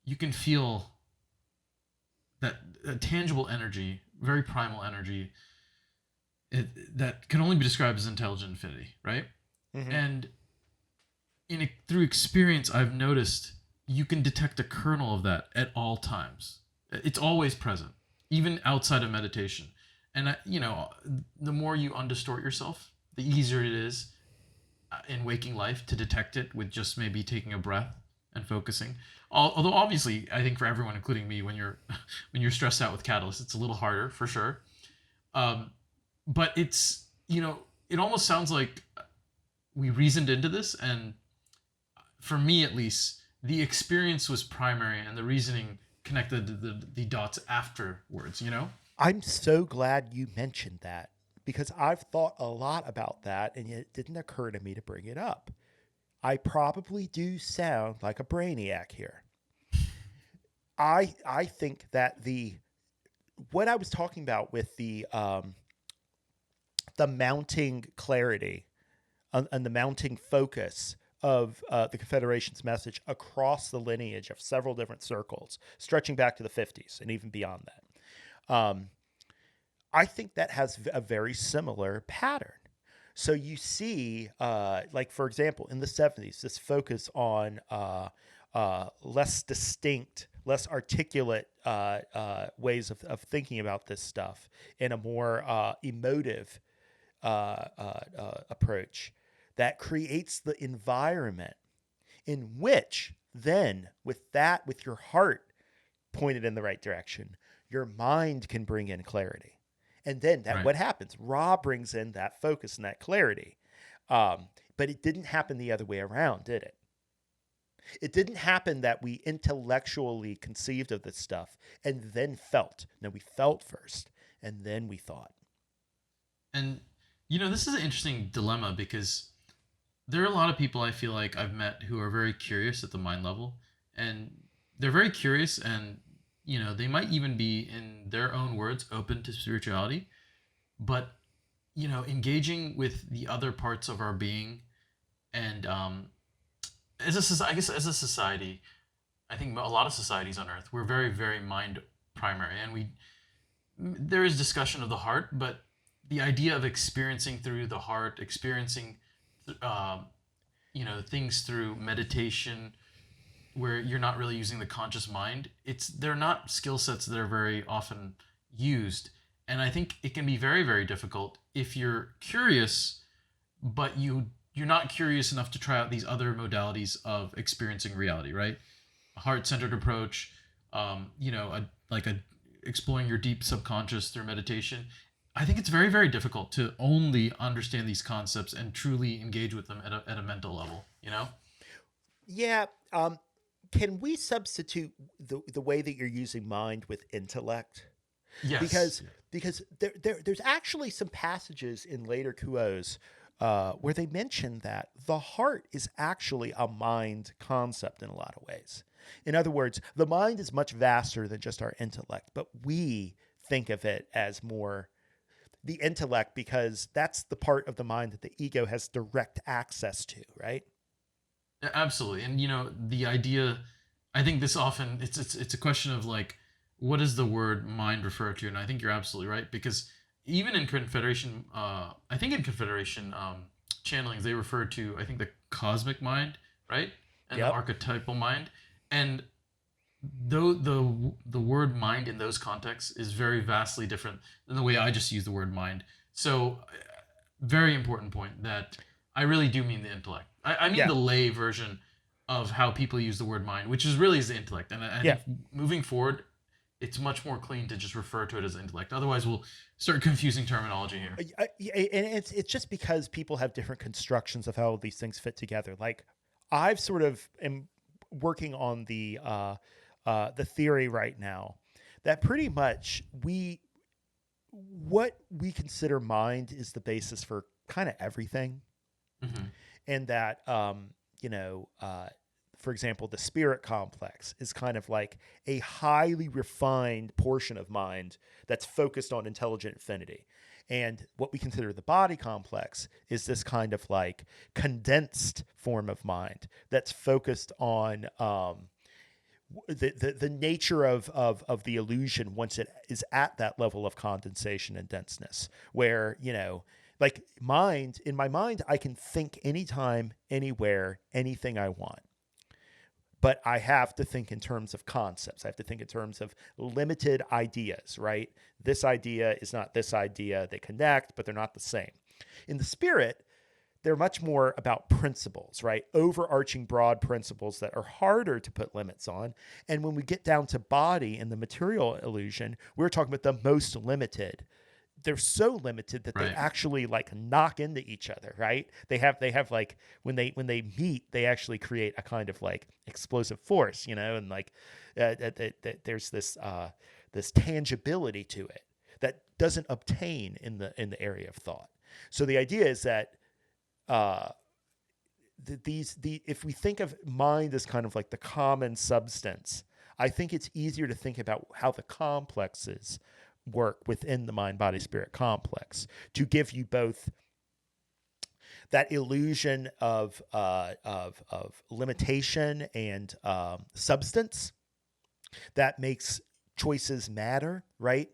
you can feel that tangible energy, very primal energy, that can only be described as intelligent infinity, right? Mm-hmm. And through experience, I've noticed you can detect a kernel of that at all times. It's always present, even outside of meditation. And the more you undistort yourself, the easier it is in waking life to detect it with just maybe taking a breath and focusing. Although obviously, I think for everyone, including me, when you're when you're stressed out with catalyst, it's a little harder for sure. Um, but it's it almost sounds like we reasoned into this, and for me at least, the experience was primary, and the reasoning connected the dots afterwards. I'm so glad you mentioned that because I've thought a lot about that and yet it didn't occur to me to bring it up. I probably do sound like a brainiac here. I think that the what I was talking about with the mounting clarity and the mounting focus of the Confederation's message across the lineage of several different circles, stretching back to the 50s and even beyond that. I think that has a very similar pattern. So you see, like for example, in the 70s, this focus on less distinct, less articulate ways of thinking about this stuff in a more emotive approach that creates the environment in which then with your heart pointed in the right direction, your mind can bring in clarity. And then that Right. what happens? Ra brings in that focus and that clarity. But it didn't happen the other way around, did it? It didn't happen that we intellectually conceived of this stuff and then felt. No, we felt first and then we thought. And this is an interesting dilemma because there are a lot of people I feel like I've met who are very curious at the mind level, and they're very curious, and they might even be, in their own words, open to spirituality, but engaging with the other parts of our being, and I guess as a society, I think a lot of societies on Earth, we're very, very mind primary, and there is discussion of the heart, but the idea of experiencing through the heart, experiencing, uh, things through meditation, where you're not really using the conscious mind. They're not skill sets that are very often used, and I think it can be very, very difficult if you're curious, but you're not curious enough to try out these other modalities of experiencing reality, right? A heart-centered approach, like a exploring your deep subconscious through meditation. I think it's very, very difficult to only understand these concepts and truly engage with them at a mental level, Yeah. Can we substitute the way that you're using mind with intellect? Yes. Because there's actually some passages in later Kuos where they mention that the heart is actually a mind concept in a lot of ways. In other words, the mind is much vaster than just our intellect, but we think of it as more the intellect because that's the part of the mind that the ego has direct access to, right? Absolutely. And the idea, I think this often it's a question of like, what does the word mind refer to? And I think you're absolutely right, because even in Confederation, I think in Confederation channelings, they refer to, I think, the cosmic mind, right? And the Yep. archetypal mind. And though the word mind in those contexts is very vastly different than the way I just use the word mind. So very important point that I really do mean the intellect. I mean Yeah. the lay version of how people use the word mind, which is really is the intellect. And I Yeah. think moving forward, it's much more clean to just refer to it as intellect. Otherwise, we'll start confusing terminology here. And it's just because people have different constructions of how these things fit together. Like I've sort of am working on the theory right now that pretty much what we consider mind is the basis for kind of everything, Mm-hmm. and that you know for example, the spirit complex is kind of like a highly refined portion of mind that's focused on intelligent infinity. And what we consider the body complex is this kind of like condensed form of mind that's focused on the nature of the illusion once it is at that level of condensation and denseness, where, like mind, in my mind, I can think anytime, anywhere, anything I want. But I have to think in terms of concepts. I have to think in terms of limited ideas, right? This idea is not this idea. They connect, but they're not the same. In the spirit, they're much more about principles, right? Overarching broad principles that are harder to put limits on. And when we get down to body and the material illusion, we're talking about the most limited. They're so limited that they Right. actually like knock into each other, right? They have like when they meet, they actually create a kind of like explosive force, and like there's this tangibility to it that doesn't obtain in the area of thought. So the idea is that uh, if we think of mind as kind of like the common substance, I think it's easier to think about how the complexes work within the mind body spirit complex to give you both that illusion of limitation and substance that makes choices matter, right?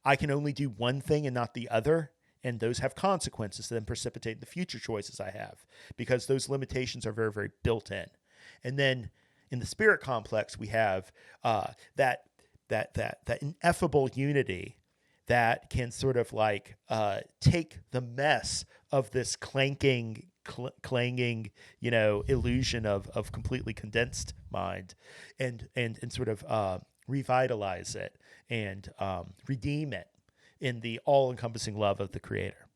I can only do one thing and not the other, and those have consequences that then precipitate the future choices I have because those limitations are very, very built in. And then in the spirit complex, we have that ineffable unity that can sort of like take the mess of this clanging, illusion of completely condensed mind, and sort of revitalize it and redeem it in the all-encompassing love of the Creator.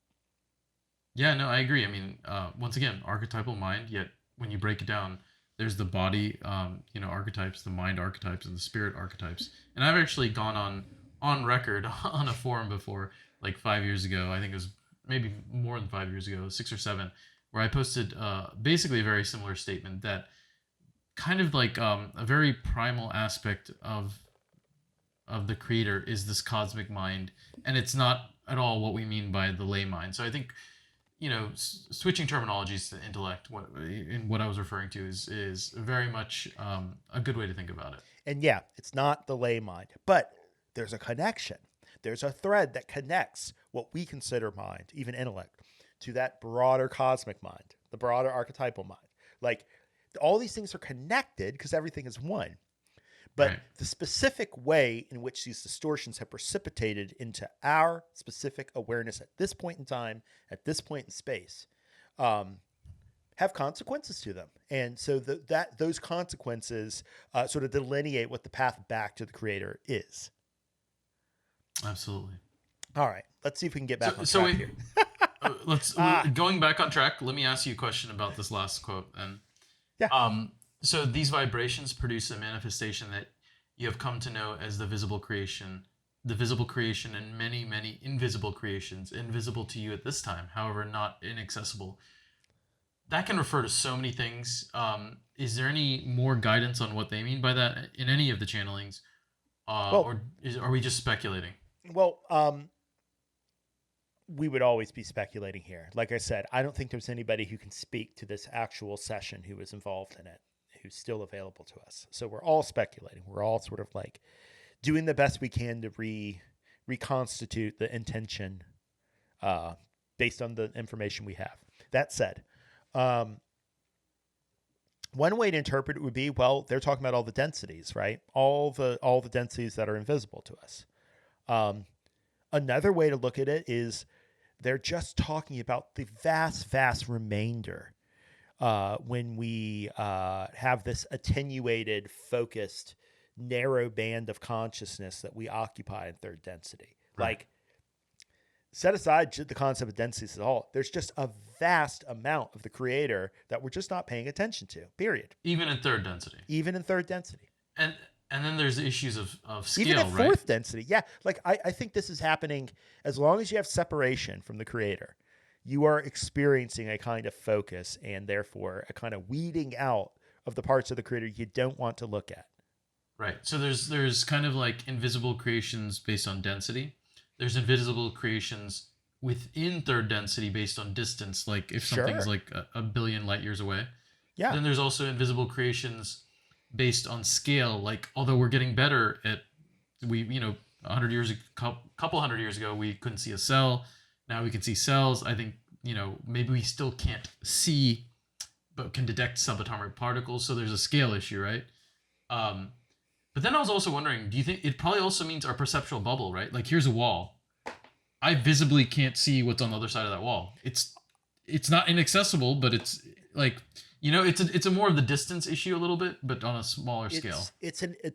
Yeah, no, I agree. I mean, once again, archetypal mind. Yet when you break it down, there's the body, archetypes, the mind archetypes, and the spirit archetypes. And I've actually gone on record on a forum before, like 5 years ago. I think it was maybe more than 5 years ago, 6 or 7, where I posted basically a very similar statement that kind of like a very primal aspect of the Creator is this cosmic mind, and it's not at all what we mean by the lay mind. So I think, switching terminologies to intellect, what I was referring to is very much a good way to think about it. And yeah, it's not the lay mind, but there's a connection. There's a thread that connects what we consider mind, even intellect, to that broader cosmic mind, the broader archetypal mind. Like all these things are connected because everything is one. But Right. the specific way in which these distortions have precipitated into our specific awareness at this point in time, at this point in space, have consequences to them. And so those consequences sort of delineate what the path back to the Creator is. Absolutely. All right, let's see if we can get back on So track here. let's going back on track. Let me ask you a question about this last quote. And Yeah. so these vibrations produce a manifestation that you have come to know as the visible creation, and many, many invisible creations, invisible to you at this time, however, not inaccessible. That can refer to so many things. Is there any more guidance on what they mean by that in any of the channelings, Well, are we just speculating? well, we would always be speculating here. Like I said, I don't think there's anybody who can speak to this actual session who was involved in it, who's still available to us. So we're all speculating. We're all sort of like doing the best we can to reconstitute the intention based on the information we have. That said, one way to interpret it would be, well, they're talking about all the densities, right? All the densities that are invisible to us. Another way to look at it is they're just talking about the vast remainder when we have this attenuated, focused, narrow band of consciousness that we occupy in third density. Right. Like, set aside the concept of densities at all. There's just a vast amount of the Creator that we're just not paying attention to, period. Even in third density. Even in third density. And then there's the issues of scale, Even at right? fourth density. Yeah. Like, I think this is happening as long as you have separation from the Creator. You are experiencing a kind of focus and therefore a kind of weeding out of the parts of the Creator you don't want to look at. Right. So there's kind of like invisible creations based on density. There's invisible creations within third density based on distance, like if something's Sure. like a billion light years away. Yeah. Then there's also invisible creations based on scale, like although we're getting better at 100 years, couple hundred years ago, we couldn't see a cell. Now we can see cells. I think, maybe we still can't see, but can detect subatomic particles. So there's a scale issue, right? But then I was also wondering, do you think it probably also means our perceptual bubble, right? Like here's a wall. I visibly can't see what's on the other side of that wall. It's not inaccessible, but it's like, it's a more of the distance issue a little bit, but on a smaller scale.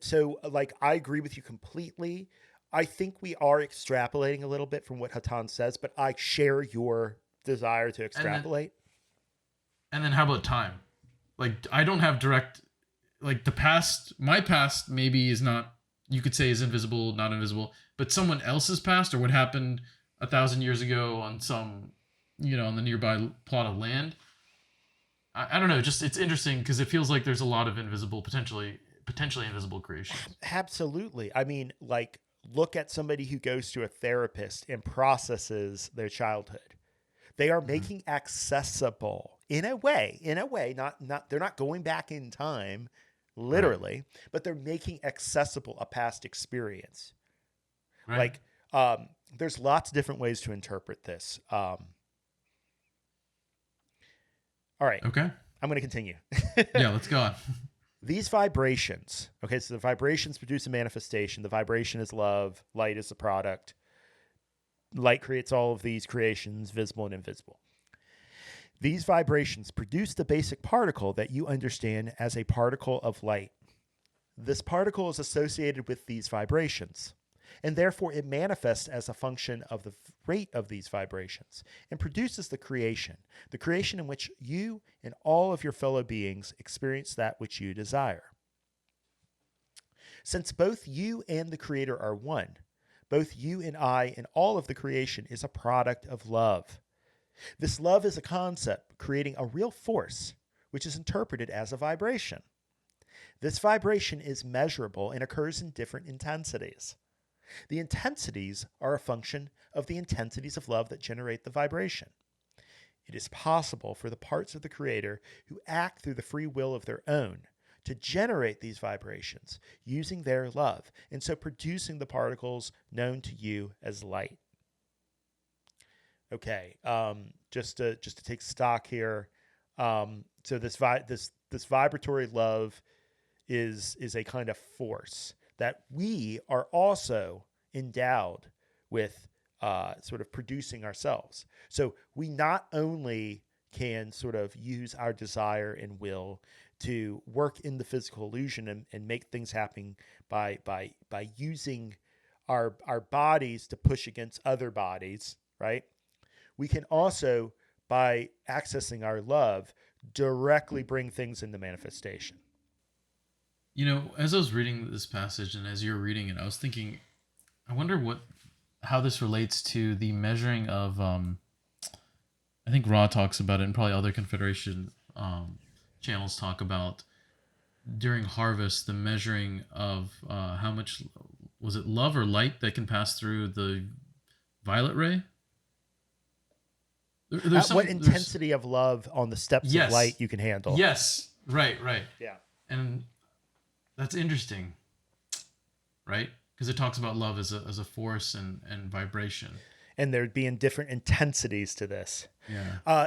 So like, I agree with you completely. I think we are extrapolating a little bit from what Hatonn says, but I share your desire to extrapolate. And then how about time? Like I don't have direct, like my past maybe is not, you could say is invisible, not invisible, but someone else's past or what happened 1,000 years ago on some, on the nearby plot of land. I don't know. Just it's interesting because it feels like there's a lot of invisible, potentially invisible creations. Absolutely. I mean, like, look at somebody who goes to a therapist and processes their childhood. They are making accessible in a way, not they're not going back in time, literally, right, but they're making accessible a past experience. Right. Like, there's lots of different ways to interpret this. All right. Okay. I'm going to continue. Yeah, let's go on. These vibrations, okay, so the vibrations produce a manifestation. The vibration is love. Light is the product. light creates all of these creations, visible and invisible. These vibrations produce the basic particle that you understand as a particle of light. This particle is associated with these vibrations, and therefore it manifests as a function of the rate of these vibrations and produces the creation in which you and all of your fellow beings experience that which you desire. Since both you and the Creator are one, both you and I and all of the creation is a product of love. This love is a concept creating a real force, which is interpreted as a vibration. This vibration is measurable and occurs in different intensities. The intensities are a function of the intensities of love that generate the vibration. It is possible for the parts of the Creator who act through the free will of their own to generate these vibrations using their love, and so producing the particles known to you as light. Okay, just to take stock here. So this vibratory love is a kind of force that we are also endowed with, sort of producing ourselves. So we not only can sort of use our desire and will to work in the physical illusion and make things happen by using our bodies to push against other bodies, right? We can also, by accessing our love, directly bring things into manifestation. As I was reading this passage and as you were reading it, I was thinking, I wonder how this relates to the measuring of, I think Ra talks about it, and probably other Confederation channels talk about during harvest, the measuring of how much, was it love or light that can pass through the violet ray? What intensity of love on the steps of light you can handle. Yes, right. Yeah. And that's interesting, right? Because it talks about love as a force and vibration. And there'd be in different intensities to this. Yeah.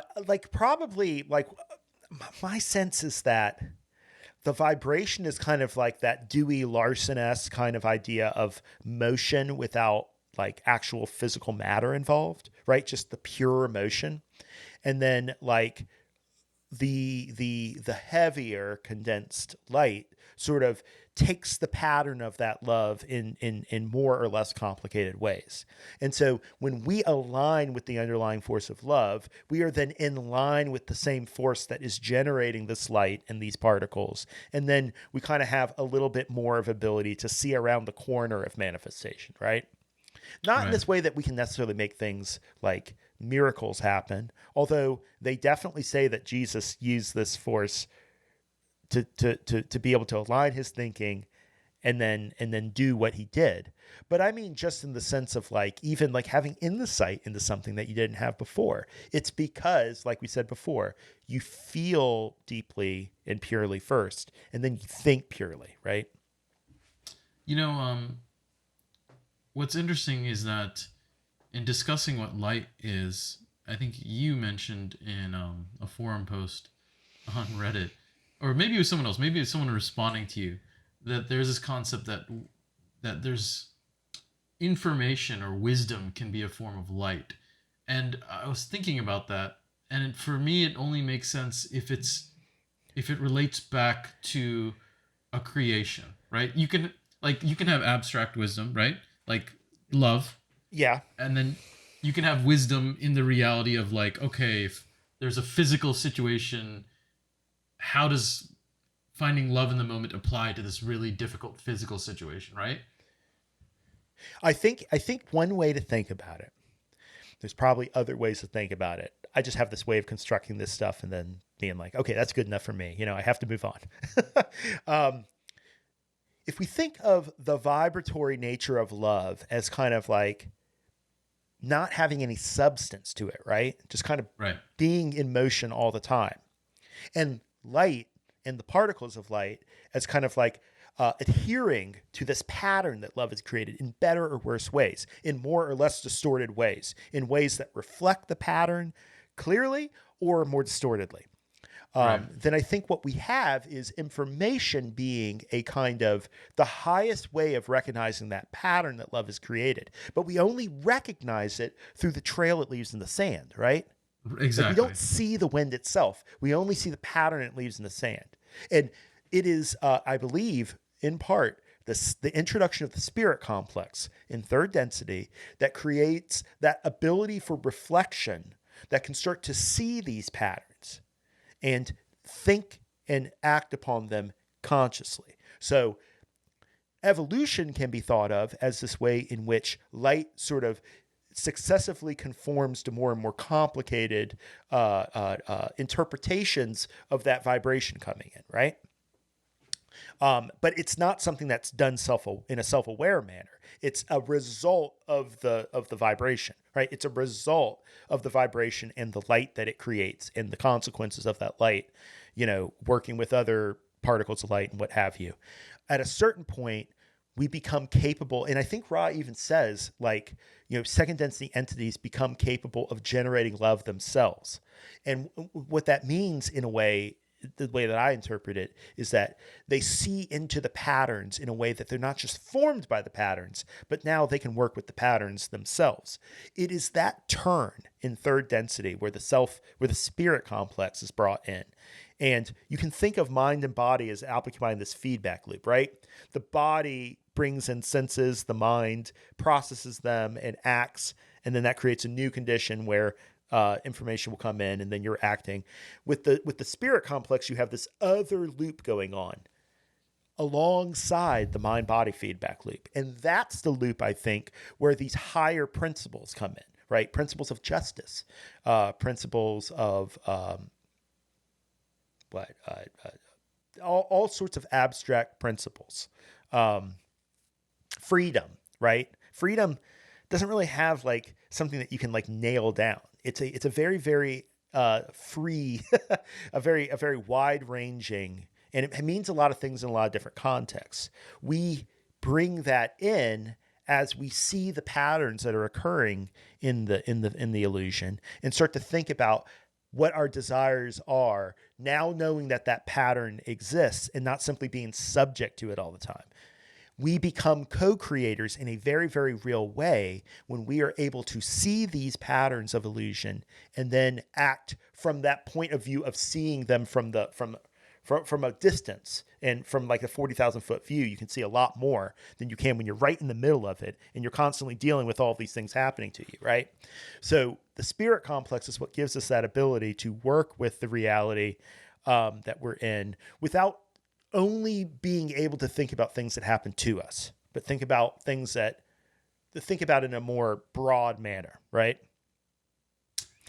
My sense is that the vibration is kind of like that Dewey Larson-esque kind of idea of motion without like actual physical matter involved, right? Just the pure motion. And then like the heavier condensed light sort of takes the pattern of that love in more or less complicated ways. And so when we align with the underlying force of love, we are then in line with the same force that is generating this light and these particles. And then we kind of have a little bit more of ability to see around the corner of manifestation, right? Not in this way that we can necessarily make things like miracles happen, although they definitely say that Jesus used this force to be able to align his thinking and then do what he did. But I mean, just in the sense of like, even like having insight into something that you didn't have before. It's because, like we said before, you feel deeply and purely first, and then you think purely, right? What's interesting is that in discussing what light is, I think you mentioned in a forum post on Reddit, or maybe it was someone else, maybe it was someone responding to you, that there's this concept that there's information or wisdom can be a form of light. And I was thinking about that, and for me, it only makes sense if it relates back to a creation, right? You can have abstract wisdom, right? Like love. Yeah. And then you can have wisdom in the reality of like, okay, if there's a physical situation, how does finding love in the moment apply to this really difficult physical situation, right? I think one way to think about it, there's probably other ways to think about it. I just have this way of constructing this stuff and then being like, okay, that's good enough for me. I have to move on. If we think of the vibratory nature of love as kind of like not having any substance to it, right? Just kind of being in motion all the time. And light and the particles of light as kind of like adhering to this pattern that love has created in better or worse ways, in more or less distorted ways, in ways that reflect the pattern clearly or more distortedly. Right. then I think what we have is information being a kind of the highest way of recognizing that pattern that love has created. But we only recognize it through the trail it leaves in the sand, right? Like we don't Exactly. see the wind itself. We only see the pattern it leaves in the sand. And it is, I believe, in part, the introduction of the spirit complex in third density that creates that ability for reflection that can start to see these patterns and think and act upon them consciously. So evolution can be thought of as this way in which light sort of successively conforms to more and more complicated interpretations of that vibration coming in, right? But it's not something that's done in a self-aware manner. It's a result of the vibration, right? It's a result of the vibration and the light that it creates and the consequences of that light, working with other particles of light and what have you. At a certain point, we become capable, and I think Ra even says, like, second density entities become capable of generating love themselves. And what that means, in a way, the way that I interpret it, is that they see into the patterns in a way that they're not just formed by the patterns, but now they can work with the patterns themselves. It is that turn in third density where the spirit complex is brought in. And you can think of mind and body as occupying this feedback loop, right? The body brings in senses, the mind processes them and acts, and then that creates a new condition where information will come in, and then you're acting. With the spirit complex, you have this other loop going on alongside the mind-body feedback loop, and that's the loop, I think, where these higher principles come in, right? Principles of justice, principles of all sorts of abstract principles. Freedom, right? Freedom doesn't really have like something that you can like nail down. It's a very, very free, a very wide ranging, and it means a lot of things in a lot of different contexts. We bring that in as we see the patterns that are occurring in the illusion and start to think about what our desires are, now knowing that pattern exists and not simply being subject to it all the time. We become co-creators in a very, very real way when we are able to see these patterns of illusion and then act from that point of view of seeing them from a distance. And from like a 40,000 foot view, you can see a lot more than you can when you're right in the middle of it and you're constantly dealing with all these things happening to you, right? So the spirit complex is what gives us that ability to work with the reality that we're in without only being able to think about things that happen to us, but think about in a more broad manner, right?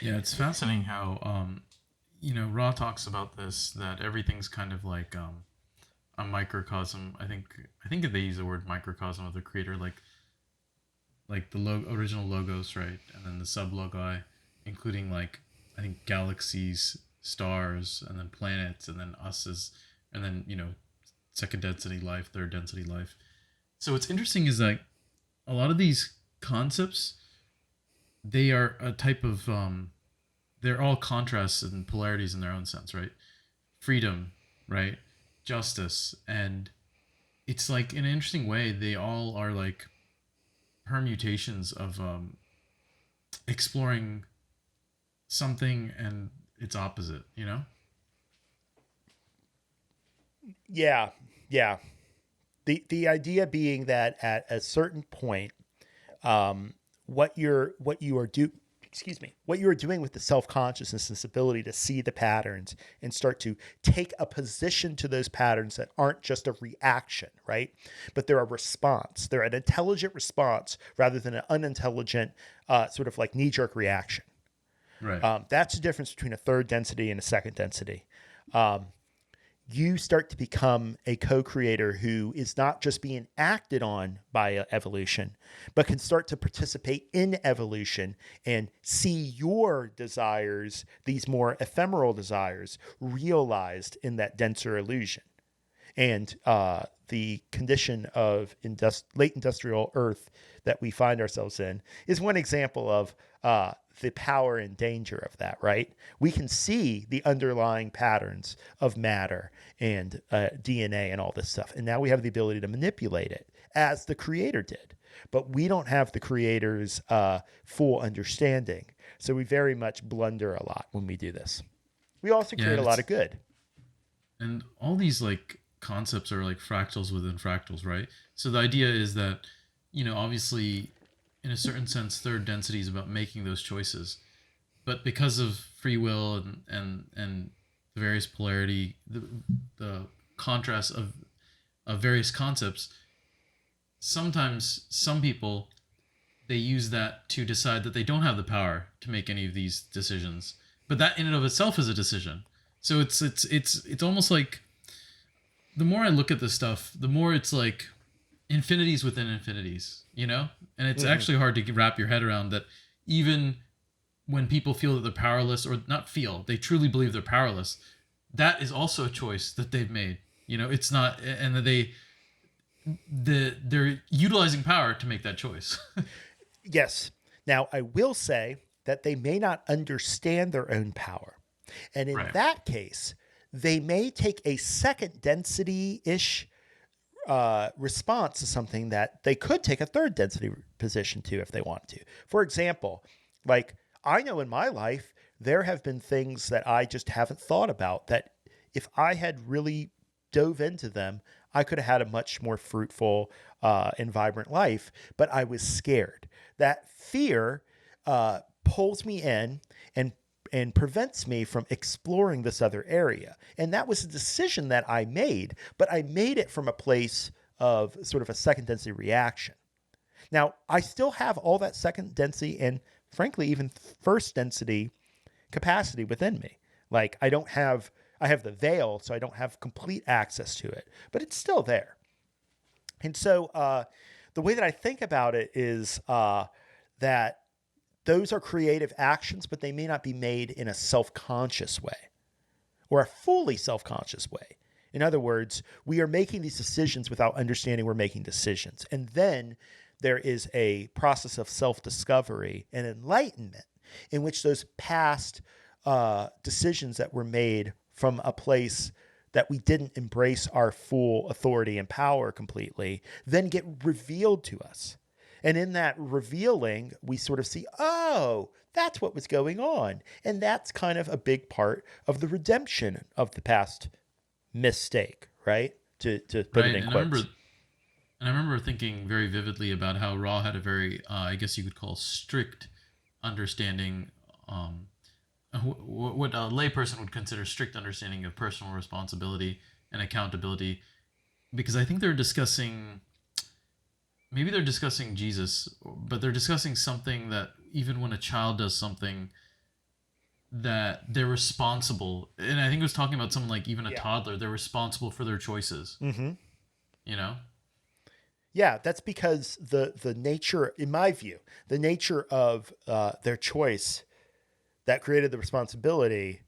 Yeah, it's fascinating how Ra talks about this, that everything's kind of like a microcosm. I think they use the word microcosm of the creator, like the original logos, right, and then the sub logi, including like I think galaxies, stars, and then planets, and then us as, and then second density life, third density life. So what's interesting is that a lot of these concepts, they are a type of they're all contrasts and polarities in their own sense, right? Freedom, right? Justice, and it's like in an interesting way they all are like permutations of exploring something and its opposite, Yeah, yeah. The idea being that at a certain point, what you are do excuse me, what you are doing with the self-consciousness and this ability to see the patterns and start to take a position to those patterns that aren't just a reaction, right? But they're a response. They're an intelligent response rather than an unintelligent sort of like knee-jerk reaction. Right. That's the difference between a third density and a second density. You start to become a co-creator who is not just being acted on by evolution, but can start to participate in evolution and see your desires, these more ephemeral desires, realized in that denser illusion. And the condition of late industrial Earth that we find ourselves in is one example of the power and danger of that, right? We can see the underlying patterns of matter and DNA and all this stuff. And now we have the ability to manipulate it as the creator did. But we don't have the creator's full understanding. So we very much blunder a lot when we do this. We also Yeah, create a lot of good. and all these like concepts are like fractals within fractals, right? So the idea is that, obviously, in a certain sense, third density is about making those choices, but because of free will and the various polarity, the contrast of various concepts, sometimes some people, they use that to decide that they don't have the power to make any of these decisions, but that in and of itself is a decision. So it's almost like, the more I look at this stuff, the more it's like infinities within infinities, and it's actually hard to wrap your head around that. Even when people feel that they're powerless, or not feel, they truly believe they're powerless, that is also a choice that they've made. It's not, and that they're utilizing power to make that choice. Yes. Now, I will say that they may not understand their own power. And in Right. that case, they may take a second density-ish response to something that they could take a third density position to if they want to. For example, like I know in my life, there have been things that I just haven't thought about that if I had really dove into them, I could have had a much more fruitful and vibrant life, but I was scared. That fear pulls me in and prevents me from exploring this other area. And that was a decision that I made, but I made it from a place of sort of a second density reaction. Now, I still have all that second density and frankly, even first density capacity within me. Like I have the veil, so I don't have complete access to it, but it's still there. And so the way that I think about it is that those are creative actions, but they may not be made in a self-conscious way or a fully self-conscious way. In other words, we are making these decisions without understanding we're making decisions. And then there is a process of self-discovery and enlightenment in which those past decisions that were made from a place that we didn't embrace our full authority and power completely, then get revealed to us. And in that revealing, we sort of see, oh, that's what was going on. And that's kind of a big part of the redemption of the past mistake, right? To put Right. it in quotes. And I remember thinking very vividly about how Ra had a very, I guess you could call, strict understanding, what a layperson would consider strict understanding of personal responsibility and accountability, because I think maybe they're discussing Jesus, but they're discussing something that even when a child does something, that they're responsible. And I think it was talking about someone like even a toddler, they're responsible for their choices. Mm-hmm. You know? Yeah, that's because the nature, in my view, the nature of their choice that created the responsibility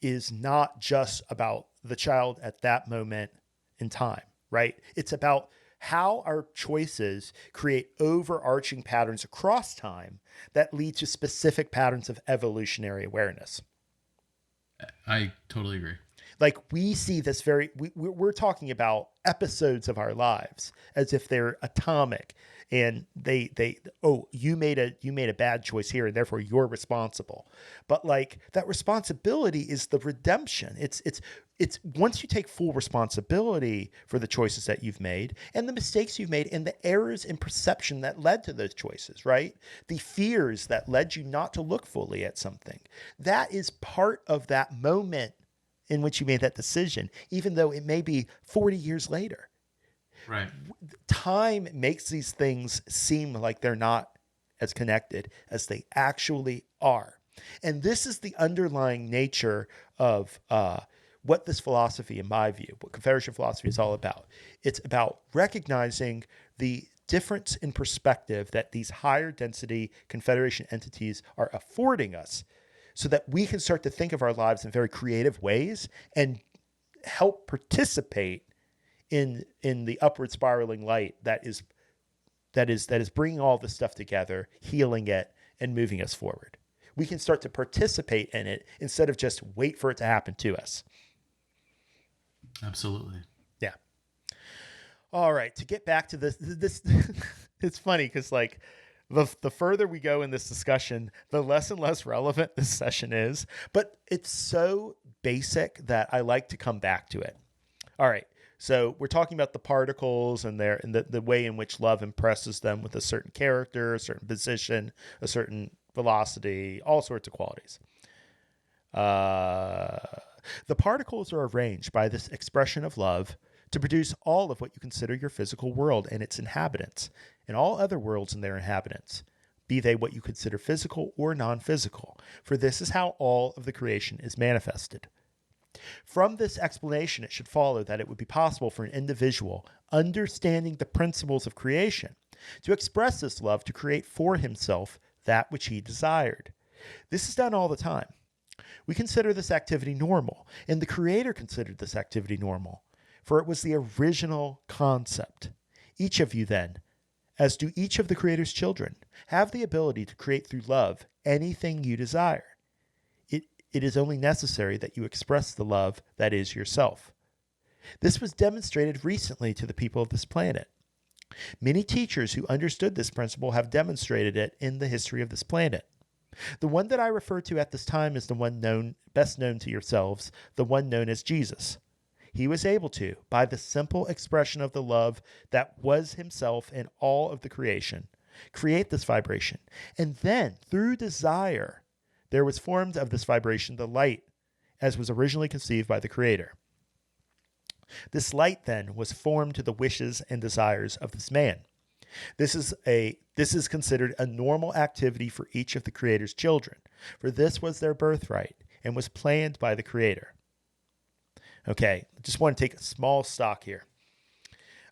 is not just about the child at that moment in time, right? It's about how our choices create overarching patterns across time that lead to specific patterns of evolutionary awareness. I totally agree. Like we see this we're talking about episodes of our lives as if they're atomic, and you made a bad choice here and therefore you're responsible. But like that responsibility is the redemption. It's once you take full responsibility for the choices that you've made and the mistakes you've made and the errors in perception that led to those choices, right? The fears that led you not to look fully at something. That is part of that moment in which you made that decision, even though it may be 40 years later. Right. Time makes these things seem like they're not as connected as they actually are. And this is the underlying nature of what this philosophy, in my view, what Confederation philosophy is all about. It's about recognizing the difference in perspective that these higher density Confederation entities are affording us, so that we can start to think of our lives in very creative ways and help participate in the upward spiraling light that is bringing all this stuff together, healing it, and moving us forward. We can start to participate in it instead of just wait for it to happen to us. Absolutely. Yeah. All right. To get back to this it's funny because like the further we go in this discussion, the less and less relevant this session is. But it's so basic that I like to come back to it. All right. So we're talking about the particles and the way in which love impresses them with a certain character, a certain position, a certain velocity, all sorts of qualities. The particles are arranged by this expression of love to produce all of what you consider your physical world and its inhabitants, and all other worlds and their inhabitants, be they what you consider physical or non-physical, for this is how all of the creation is manifested. From this explanation, it should follow that it would be possible for an individual, understanding the principles of creation, to express this love to create for himself that which he desired. This is done all the time. We consider this activity normal, and the Creator considered this activity normal, for it was the original concept. Each of you, then, as do each of the Creator's children, have the ability to create through love anything you desire. It is only necessary that you express the love that is yourself. This was demonstrated recently to the people of this planet. Many teachers who understood this principle have demonstrated it in the history of this planet. The one that I refer to at this time is the one best known to yourselves, the one known as Jesus. He was able to, by the simple expression of the love that was himself in all of the creation, create this vibration. And then, through desire, there was formed of this vibration the light, as was originally conceived by the Creator. This light, then, was formed to the wishes and desires of this man. This is considered a normal activity for each of the Creator's children, for this was their birthright and was planned by the Creator. Okay, just want to take a small stock here.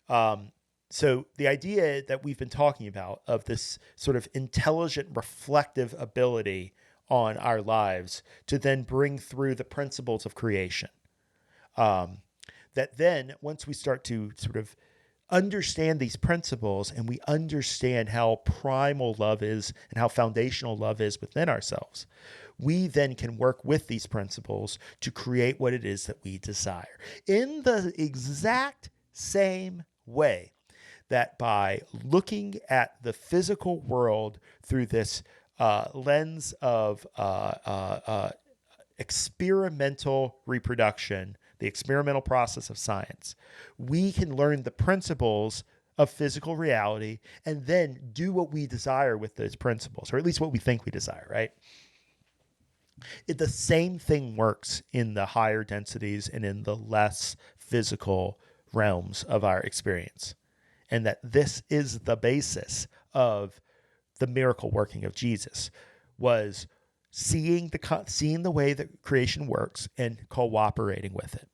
So the idea that we've been talking about of this sort of intelligent, reflective ability on our lives to then bring through the principles of creation. That then, once we start to sort of understand these principles and we understand how primal love is and how foundational love is within ourselves, we then can work with these principles to create what it is that we desire. In the exact same way that by looking at the physical world through this lens of experimental reproduction, the experimental process of science, we can learn the principles of physical reality and then do what we desire with those principles, or at least what we think we desire, right? The same thing works in the higher densities and in the less physical realms of our experience. And that this is the basis of the miracle working of Jesus, was seeing the way that creation works and cooperating with it.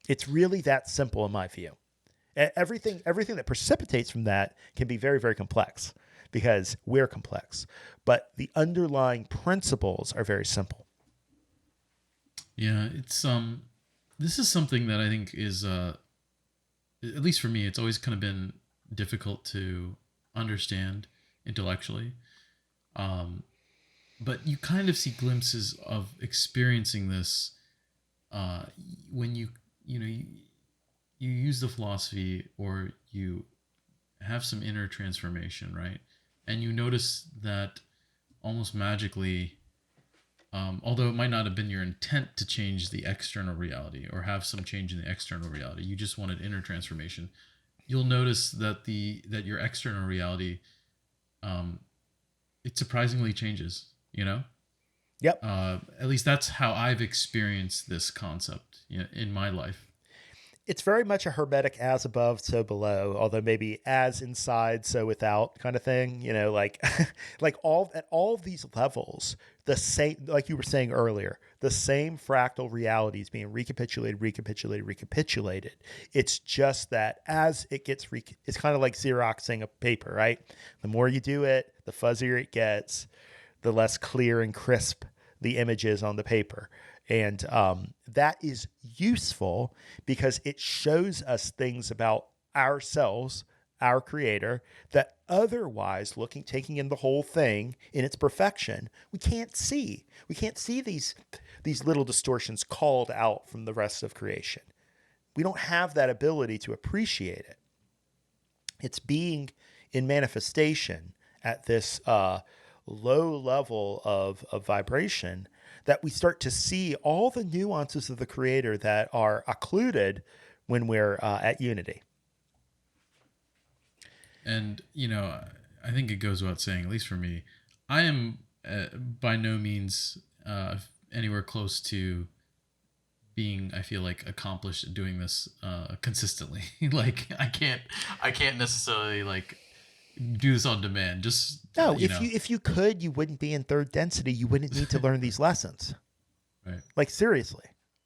It's really that simple in my view. Everything that precipitates from that can be very, very complex because we're complex, but the underlying principles are very simple. Yeah, it's this is something that I think is at least for me, it's always kind of been difficult to understand intellectually. But you kind of see glimpses of experiencing this when you use the philosophy or you have some inner transformation, right? And you notice that almost magically, although it might not have been your intent to change the external reality or have some change in the external reality, you just wanted inner transformation. You'll notice that your external reality, it surprisingly changes. Yep. At least that's how I've experienced this concept in my life. It's very much a hermetic as above, so below, although maybe as inside, so without kind of thing, like like at all of these levels, the same, like you were saying earlier, the same fractal reality is being recapitulated. It's just that as it gets, it's kind of like Xeroxing a paper, right? The more you do it, the fuzzier it gets, the less clear and crisp the image is on the paper. And that is useful because it shows us things about ourselves our creator, that otherwise taking in the whole thing in its perfection, we can't see. We can't see these little distortions called out from the rest of creation. We don't have that ability to appreciate it. It's being in manifestation at this low level of vibration that we start to see all the nuances of the creator that are occluded when we're at unity. And, I think it goes without saying, at least for me, I am by no means anywhere close to being, I feel like, accomplished at doing this consistently. Like, I can't necessarily like do this on demand. Just No, if you could, you wouldn't be in third density. You wouldn't need to learn these lessons. Right. Like, seriously.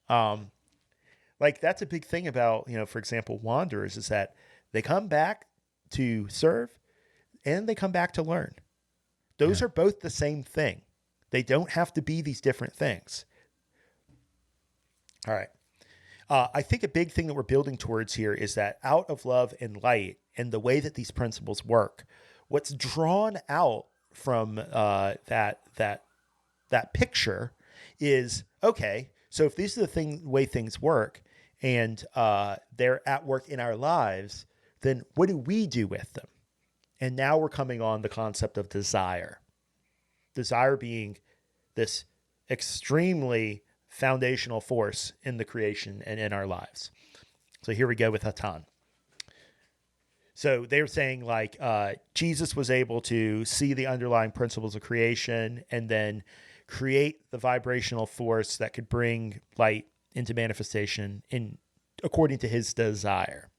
Like, that's a big thing about, for example, wanderers, is that they come back to serve and they come back to learn. Those are both the same thing. They don't have to be these different things. All right. I think a big thing that we're building towards here is that out of love and light and the way that these principles work, what's drawn out from that picture is, okay, so if these are the way things work and they're at work in our lives, then what do we do with them? And now we're coming on the concept of desire. Desire being this extremely foundational force in the creation and in our lives. So here we go with Hatonn. So they were saying like Jesus was able to see the underlying principles of creation and then create the vibrational force that could bring light into manifestation according to his desire.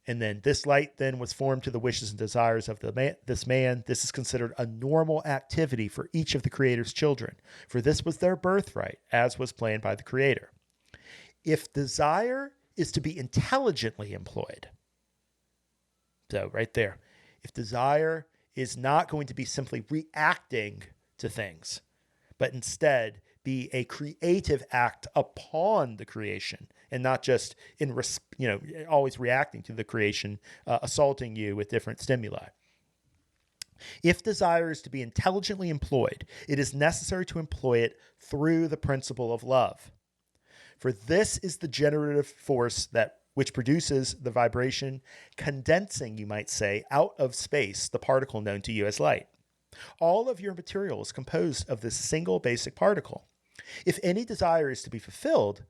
And then this light then was formed to the wishes and desires of this man. This is considered a normal activity for each of the Creator's children, for this was their birthright, as was planned by the Creator. If desire is to be intelligently employed, so right there, if desire is not going to be simply reacting to things, but instead be a creative act upon the creation and not just always reacting to the creation, assaulting you with different stimuli. If desire is to be intelligently employed, it is necessary to employ it through the principle of love. For this is the generative force which produces the vibration, condensing, you might say, out of space the particle known to you as light. All of your material is composed of this single basic particle. If any desire is to be fulfilled,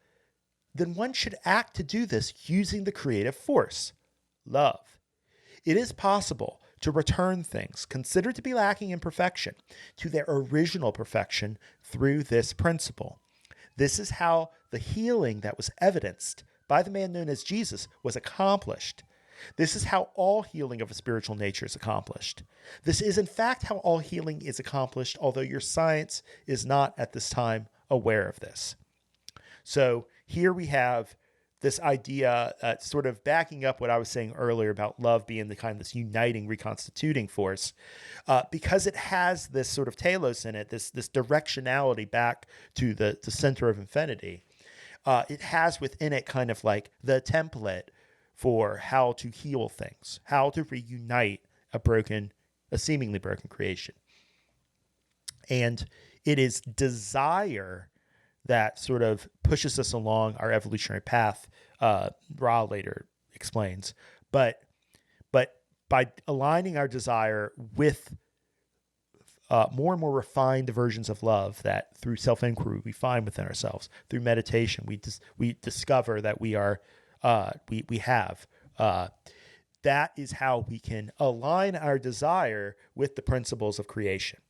then one should act to do this using the creative force, love. It is possible to return things considered to be lacking in perfection to their original perfection through this principle. This is how the healing that was evidenced by the man known as Jesus was accomplished. This is how all healing of a spiritual nature is accomplished. This is, in fact, how all healing is accomplished, although your science is not at this time aware of this. So here we have this idea sort of backing up what I was saying earlier about love being the kind of this uniting, reconstituting force, because it has this sort of telos in it, this directionality back to the center of infinity. It has within it kind of like the template for how to heal things, how to reunite a seemingly broken creation. And it is desire that sort of pushes us along our evolutionary path, Ra later explains. But by aligning our desire with more and more refined versions of love that through self-inquiry we find within ourselves, through meditation we discover that we are we have. That is how we can align our desire with the principles of creation.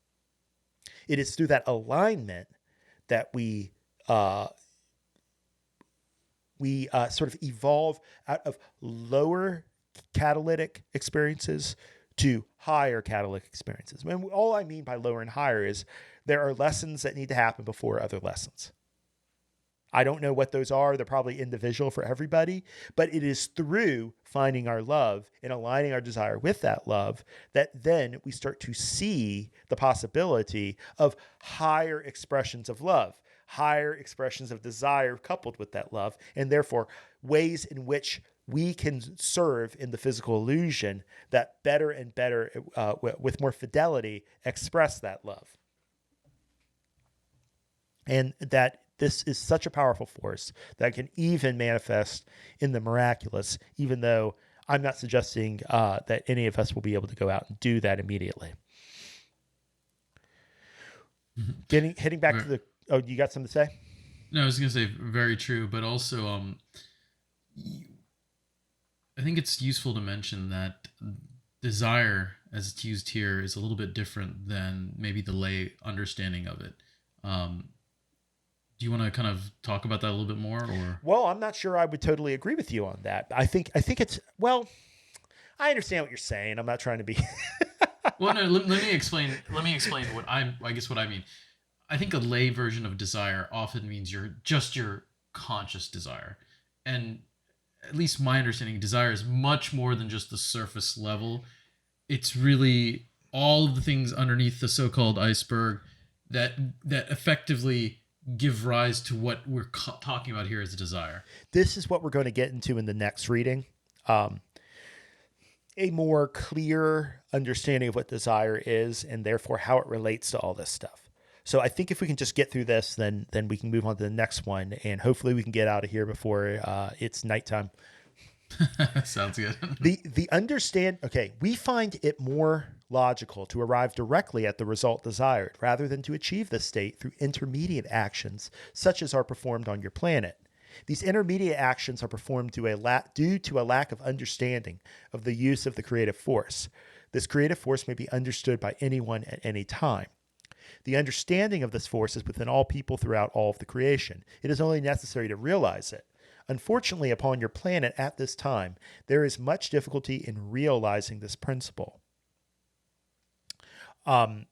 It is through that alignment that we sort of evolve out of lower catalytic experiences to higher catalytic experiences. And all I mean by lower and higher is there are lessons that need to happen before other lessons. I don't know what those are. They're probably individual for everybody, but it is through finding our love and aligning our desire with that love that then we start to see the possibility of higher expressions of love, higher expressions of desire coupled with that love, and therefore ways in which we can serve in the physical illusion that better and better, with more fidelity, express that love. And that this is such a powerful force that can even manifest in the miraculous, even though I'm not suggesting that any of us will be able to go out and do that immediately. Hitting back to the... Oh, you got something to say? No, I was going to say very true, but also I think it's useful to mention that desire, as it's used here, is a little bit different than maybe the lay understanding of it. Do you want to kind of talk about that a little bit more, or? Well, I'm not sure I would totally agree with you on that. I think it's, well, I understand what you're saying. I'm not trying to be... Well, no, let me explain what I guess what I mean. I think a lay version of desire often means your conscious desire. And at least my understanding, desire is much more than just the surface level. It's really all of the things underneath the so-called iceberg that effectively give rise to what we're talking about here as a desire. This is what we're going to get into in the next reading. A more clear understanding of what desire is and therefore how it relates to all this stuff. So I think if we can just get through this, then we can move on to the next one, and hopefully we can get out of here before it's nighttime. Sounds good. We find it more logical to arrive directly at the result desired rather than to achieve this state through intermediate actions such as are performed on your planet. These intermediate actions are performed due to a lack of understanding of the use of the creative force. This creative force may be understood by anyone at any time. The understanding of this force is within all people throughout all of the creation. It is only necessary to realize it. Unfortunately, upon your planet at this time, there is much difficulty in realizing this principle. By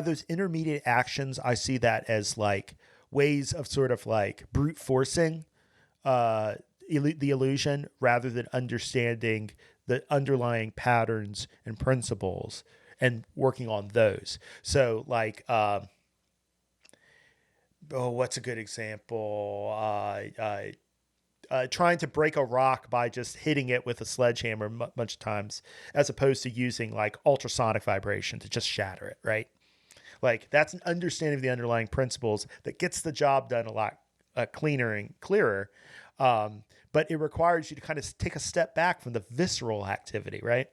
those intermediate actions, I see that as like ways of sort of like brute forcing the illusion rather than understanding the underlying patterns and principles and working on those. So like, what's a good example? Trying to break a rock by just hitting it with a sledgehammer a bunch of times, as opposed to using like ultrasonic vibration to just shatter it, right? Like that's an understanding of the underlying principles that gets the job done a lot cleaner and clearer. But it requires you to kind of take a step back from the visceral activity, right?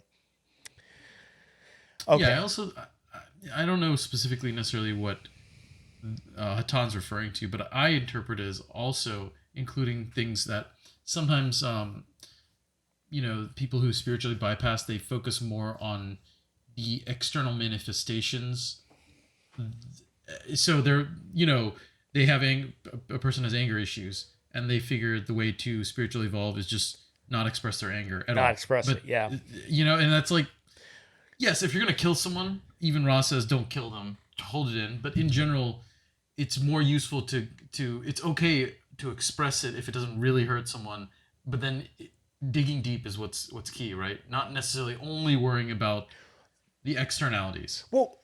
Okay. Yeah, I don't know specifically necessarily what Hatonn's referring to, but I interpret as also including things that sometimes, people who spiritually bypass, they focus more on the external manifestations. So they're, they have a person has anger issues, and they figure the way to spiritually evolve is just not express their anger at all. Not express it, yeah. And that's like, yes, if you're going to kill someone, even Ross says don't kill them, hold it in. But in general, it's more useful to it's okay to express it if it doesn't really hurt someone. But then digging deep is what's key, right? Not necessarily only worrying about the externalities. Well,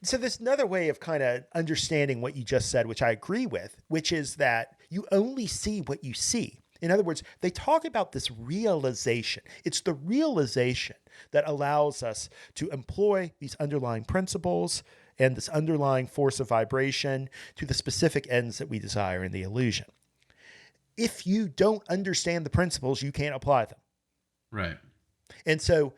so there's another way of kind of understanding what you just said, which I agree with, which is that you only see what you see. In other words, they talk about this realization. It's the realization that allows us to employ these underlying principles and this underlying force of vibration to the specific ends that we desire in the illusion. If you don't understand the principles, you can't apply them. Right. And so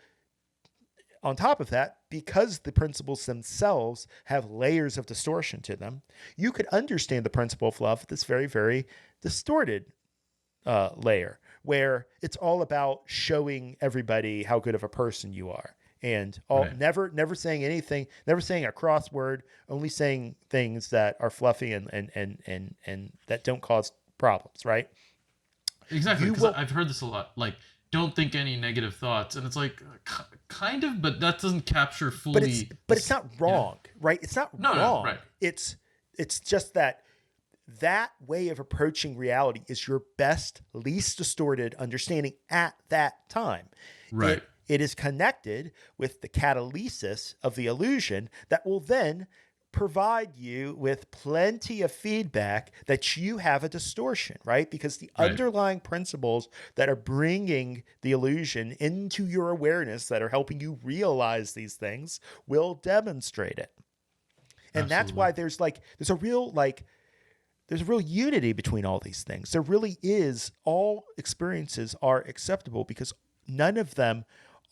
on top of that, because the principles themselves have layers of distortion to them, you could understand the principle of love at this very, very distorted layer, where it's all about showing everybody how good of a person you are, and never saying anything, never saying a crossword, only saying things that are fluffy and that don't cause problems, right? Exactly, because I've heard this a lot. Like, don't think any negative thoughts, and it's like kind of, but that doesn't capture fully. But it's not wrong, right? It's not wrong. No, right. It's just that way of approaching reality is your best, least distorted understanding at that time. Right. It is connected with the catalysis of the illusion that will then provide you with plenty of feedback that you have a distortion, right? Because the Right. underlying principles that are bringing the illusion into your awareness, that are helping you realize these things, will demonstrate it. And that's Absolutely. why there's a real unity between all these things. There really is. All experiences are acceptable because none of them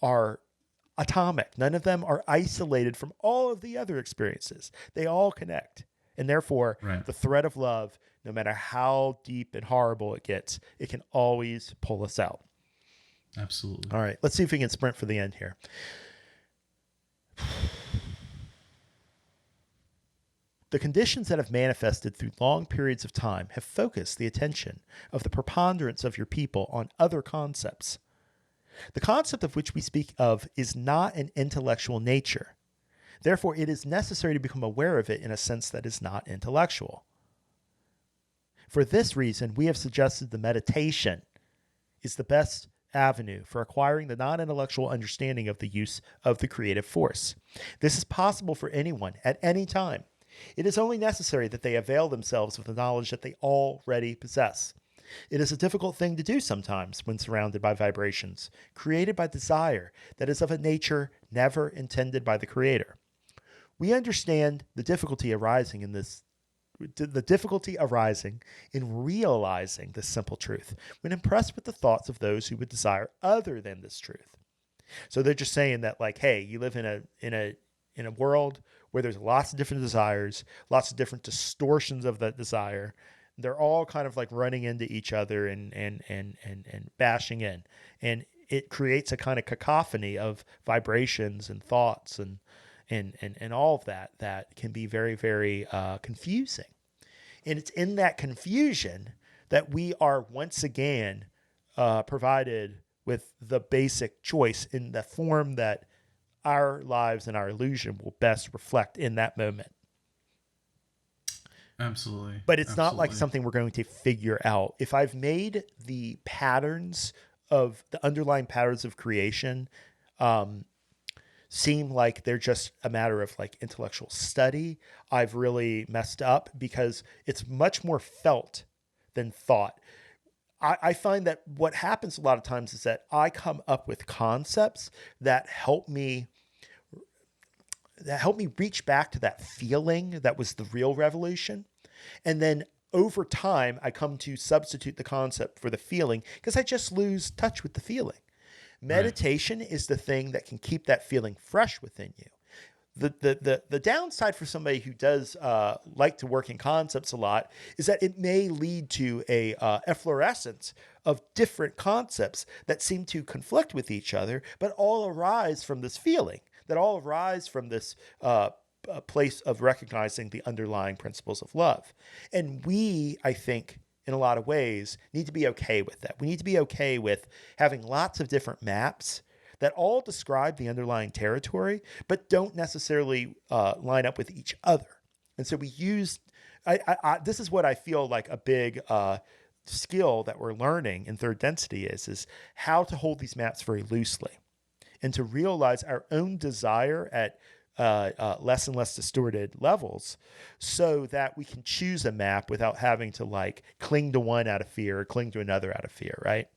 are atomic. None of them are isolated from all of the other experiences. They all connect. And therefore, Right. the thread of love, no matter how deep and horrible it gets, it can always pull us out. Absolutely. All right, let's see if we can sprint for the end here. The conditions that have manifested through long periods of time have focused the attention of the preponderance of your people on other concepts. The concept of which we speak of is not an intellectual nature. Therefore, it is necessary to become aware of it in a sense that is not intellectual. For this reason, we have suggested the meditation is the best avenue for acquiring the non-intellectual understanding of the use of the creative force. This is possible for anyone at any time. It is only necessary that they avail themselves of the knowledge that they already possess. It is a difficult thing to do sometimes when surrounded by vibrations created by desire that is of a nature never intended by the Creator. We understand the difficulty arising in realizing this simple truth when impressed with the thoughts of those who would desire other than this truth. So they're just saying that, like, hey, you live in a world where there's lots of different desires, lots of different distortions of that desire. They're all kind of like running into each other and bashing in. And it creates a kind of cacophony of vibrations and thoughts and all of that can be very, very confusing. And it's in that confusion that we are once again provided with the basic choice in the form that our lives and our illusion will best reflect in that moment. Absolutely. But it's not like Absolutely. something we're going to figure out. If I've made the patterns of the underlying patterns of creation seem like they're just a matter of like intellectual study, I've really messed up, because it's much more felt than thought. I find that what happens a lot of times is that I come up with concepts that help me reach back to that feeling that was the real revolution. And then over time, I come to substitute the concept for the feeling because I just lose touch with the feeling. Right. Meditation is the thing that can keep that feeling fresh within you. The downside for somebody who does like to work in concepts a lot is that it may lead to a efflorescence of different concepts that seem to conflict with each other, but all arise from this feeling, that all arise from this place of recognizing the underlying principles of love. And we, I think, in a lot of ways, need to be okay with that. We need to be okay with having lots of different maps that all describe the underlying territory, but don't necessarily line up with each other. And so we use, this is what I feel like a big skill that we're learning in third density is how to hold these maps very loosely and to realize our own desire at less and less distorted levels, so that we can choose a map without having to like cling to one out of fear or cling to another out of fear, right?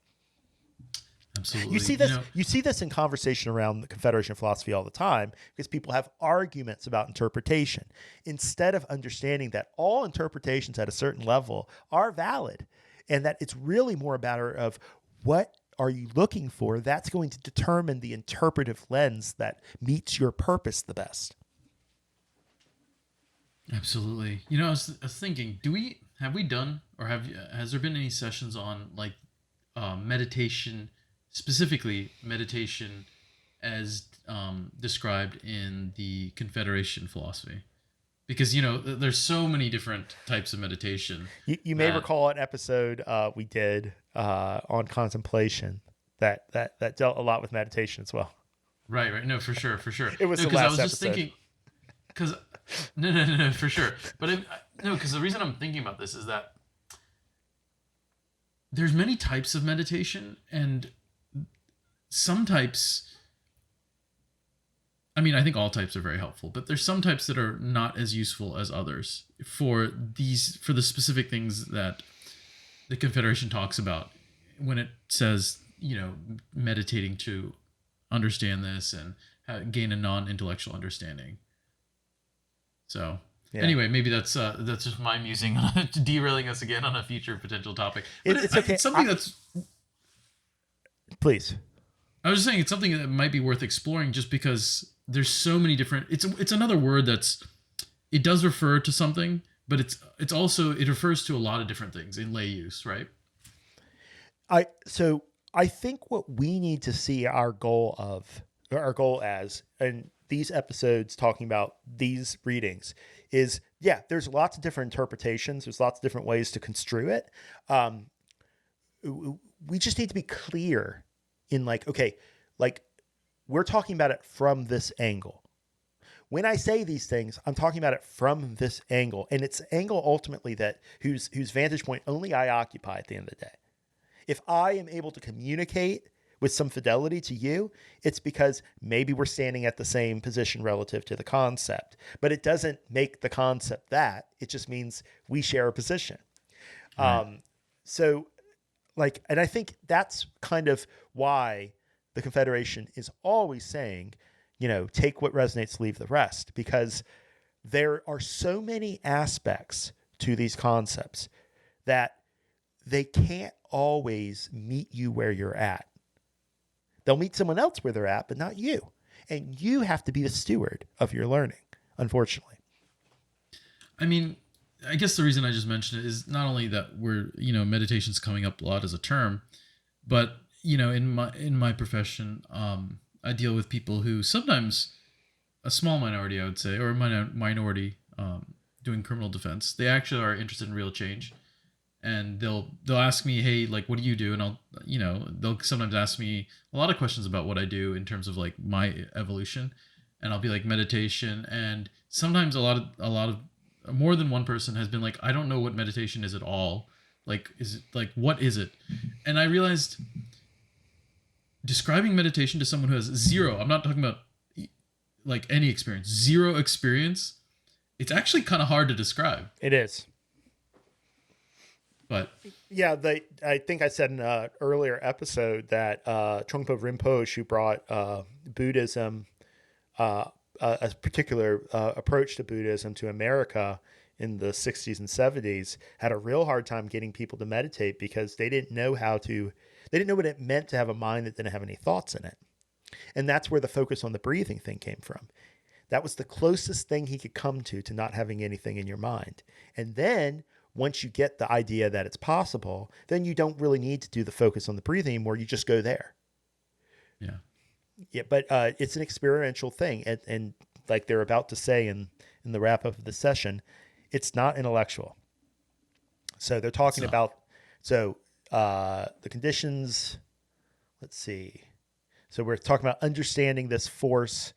You Absolutely. see this. You see this in conversation around the Confederation philosophy all the time, because people have arguments about interpretation instead of understanding that all interpretations at a certain level are valid, and that it's really more a matter of what are you looking for. That's going to determine the interpretive lens that meets your purpose the best. Absolutely. I was thinking, have we done, or has there been any sessions on like meditation, specifically meditation as described in the Confederation philosophy? Because there's so many different types of meditation You may that. recall an episode we did on contemplation that dealt a lot with meditation as well. Right, right. No, for sure, for sure. It was No, the because I last was just episode. thinking, because no, no, no, no, for sure. But no, because the reason I'm thinking about this is that there's many types of meditation, and some types I mean, I think all types are very helpful, but there's some types that are not as useful as others for the specific things that the Confederation talks about when it says, meditating to understand this and gain a non-intellectual understanding. So anyway, maybe that's just my musing on derailing us again on a future potential topic. But It's okay. It's something that's. Please. I was just saying it's something that might be worth exploring, just because there's so many different. It's another word it does refer to something, but it's also, it refers to a lot of different things in lay use, right? I think what we need to see our goal as, and these episodes talking about these readings is, there's lots of different interpretations. There's lots of different ways to construe it. We just need to be clear in we're talking about it from this angle. When I say these things, I'm talking about it from this angle, and it's angle ultimately whose vantage point only I occupy at the end of the day. If I am able to communicate with some fidelity to you, it's because maybe we're standing at the same position relative to the concept, but it doesn't make the concept that. It just means we share a position. Right. And I think that's kind of why the Confederation is always saying, take what resonates, leave the rest, because there are so many aspects to these concepts that they can't always meet you where you're at. They'll meet someone else where they're at, but not you. And you have to be the steward of your learning, unfortunately. I mean, I guess the reason I just mentioned it is not only that meditation's coming up a lot as a term, but, in my profession, I deal with people who sometimes, a small minority, I would say, or a minority doing criminal defense, they actually are interested in real change. And they'll ask me, hey, what do you do? And they'll sometimes ask me a lot of questions about what I do in terms of my evolution. And I'll be like, meditation. And sometimes a lot of more than one person has been like, I don't know what meditation is at all. Is it what is it? And I realized describing meditation to someone who has zero, I'm not talking about any experience, zero experience, it's actually kind of hard to describe. It is. But I think I said in an earlier episode that Trungpa Rinpoche, who brought Buddhism, a particular approach to Buddhism to America in the 60s and 70s, had a real hard time getting people to meditate because they didn't know what it meant to have a mind that didn't have any thoughts in it. And that's where the focus on the breathing thing came from. That was the closest thing he could come to not having anything in your mind. And then once you get the idea that it's possible, then you don't really need to do the focus on the breathing anymore. You just go there. Yeah. Yeah. But it's an experiential thing. And like they're about to say in the wrap up of the session, it's not intellectual. So they're talking about, the conditions, let's see. So we're talking about understanding this force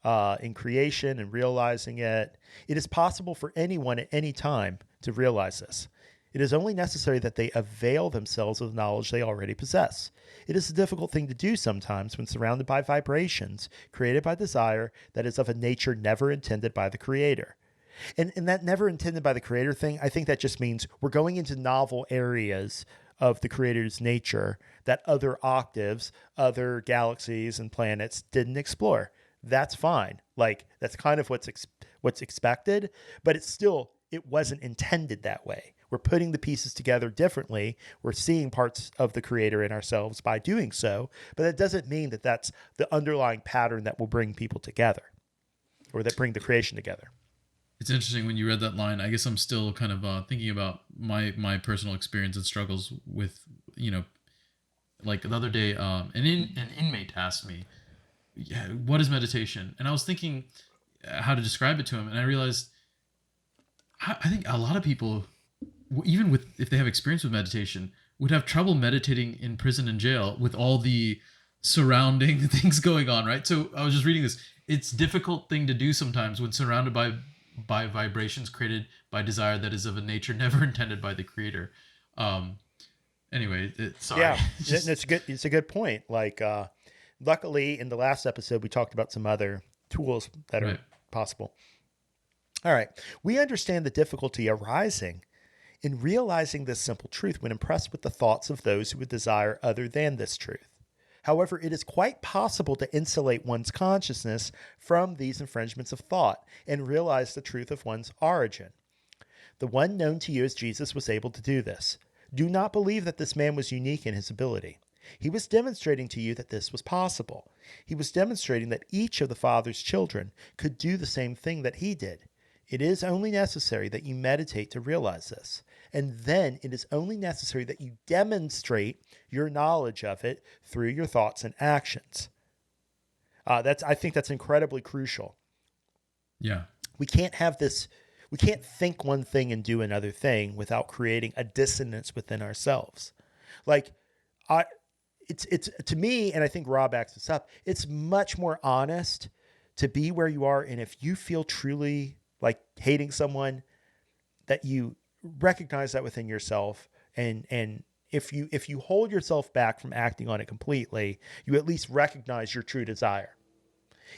in creation and realizing it. It is possible for anyone at any time to realize this. It is only necessary that they avail themselves of the knowledge they already possess. It is a difficult thing to do sometimes when surrounded by vibrations created by desire that is of a nature never intended by the Creator. And that never intended by the Creator thing, I think that just means we're going into novel areas of the Creator's nature that other octaves, other galaxies and planets didn't explore. That's fine. That's kind of what's expected, but it wasn't intended that way. We're putting the pieces together differently. We're seeing parts of the Creator in ourselves by doing so, but that doesn't mean that that's the underlying pattern that will bring people together or that bring the creation together. It's interesting when you read that line. I guess I'm still kind of thinking about my personal experience and struggles with, the other day, an inmate asked me, what is meditation? And I was thinking how to describe it to him. And I realized, I think a lot of people, even if they have experience with meditation, would have trouble meditating in prison and jail with all the surrounding things going on, right? So I was just reading this. It's a difficult thing to do sometimes when surrounded by vibrations created by desire that is of a nature never intended by the Creator. Anyway, sorry. Yeah, it's a good point. Luckily, in the last episode, we talked about some other tools that are Right. possible. All right. We understand the difficulty arising in realizing this simple truth when impressed with the thoughts of those who would desire other than this truth. However, it is quite possible to insulate one's consciousness from these infringements of thought and realize the truth of one's origin. The one known to you as Jesus was able to do this. Do not believe that this man was unique in his ability. He was demonstrating to you that this was possible. He was demonstrating that each of the Father's children could do the same thing that he did. It is only necessary that you meditate to realize this. And then it is only necessary that you demonstrate your knowledge of it through your thoughts and actions. I think that's incredibly crucial. Yeah. We can't have this, we can't think one thing and do another thing without creating a dissonance within ourselves. Like, it's to me, and I think Rob backs this up, it's much more honest to be where you are. And if you feel truly like hating someone, that you recognize that within yourself, and if you hold yourself back from acting on it completely, you at least recognize your true desire.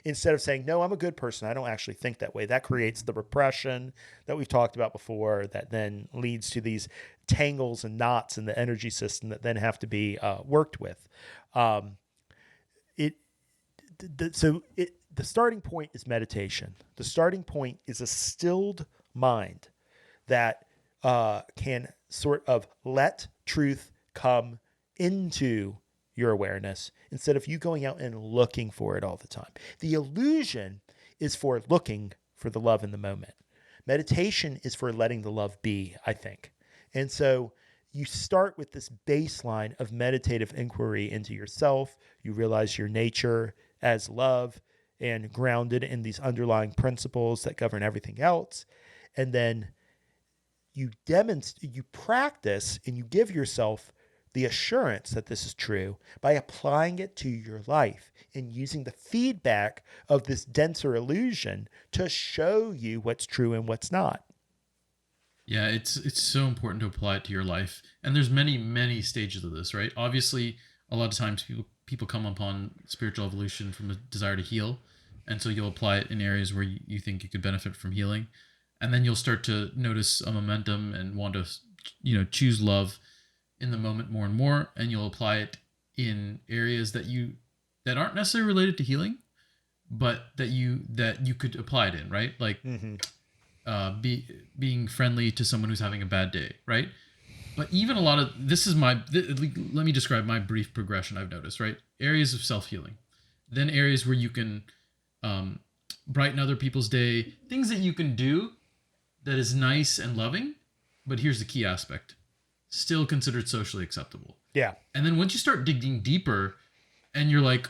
Instead of saying, no, I'm a good person, I don't actually think that way. That creates the repression that we've talked about before, that then leads to these tangles and knots in the energy system that then have to be worked with. The starting point is meditation. The starting point is a stilled mind that can sort of let truth come into your awareness instead of you going out and looking for it all the time. The illusion is for looking for the love in the moment. Meditation is for letting the love be, I think. And so you start with this baseline of meditative inquiry into yourself. You realize your nature as love and grounded in these underlying principles that govern everything else. And then you practice and you give yourself the assurance that this is true by applying it to your life and using the feedback of this denser illusion to show you what's true and what's not. Yeah, it's so important to apply it to your life. And there's many stages of this, right? Obviously, a lot of times people come upon spiritual evolution from a desire to heal, and so you'll apply it in areas where you think you could benefit from healing. And then you'll start to notice a momentum and want to choose love in the moment more and more, and you'll apply it in areas that aren't necessarily related to healing, but that you could apply it in, right? Like being friendly to someone who's having a bad day, right? But even a lot of let me describe my brief progression I've noticed, right? Areas of self-healing, then areas where you can brighten other people's day, things that you can do that is nice and loving. But here's the key aspect: still considered socially acceptable. Yeah. And then once you start digging deeper, and you're like,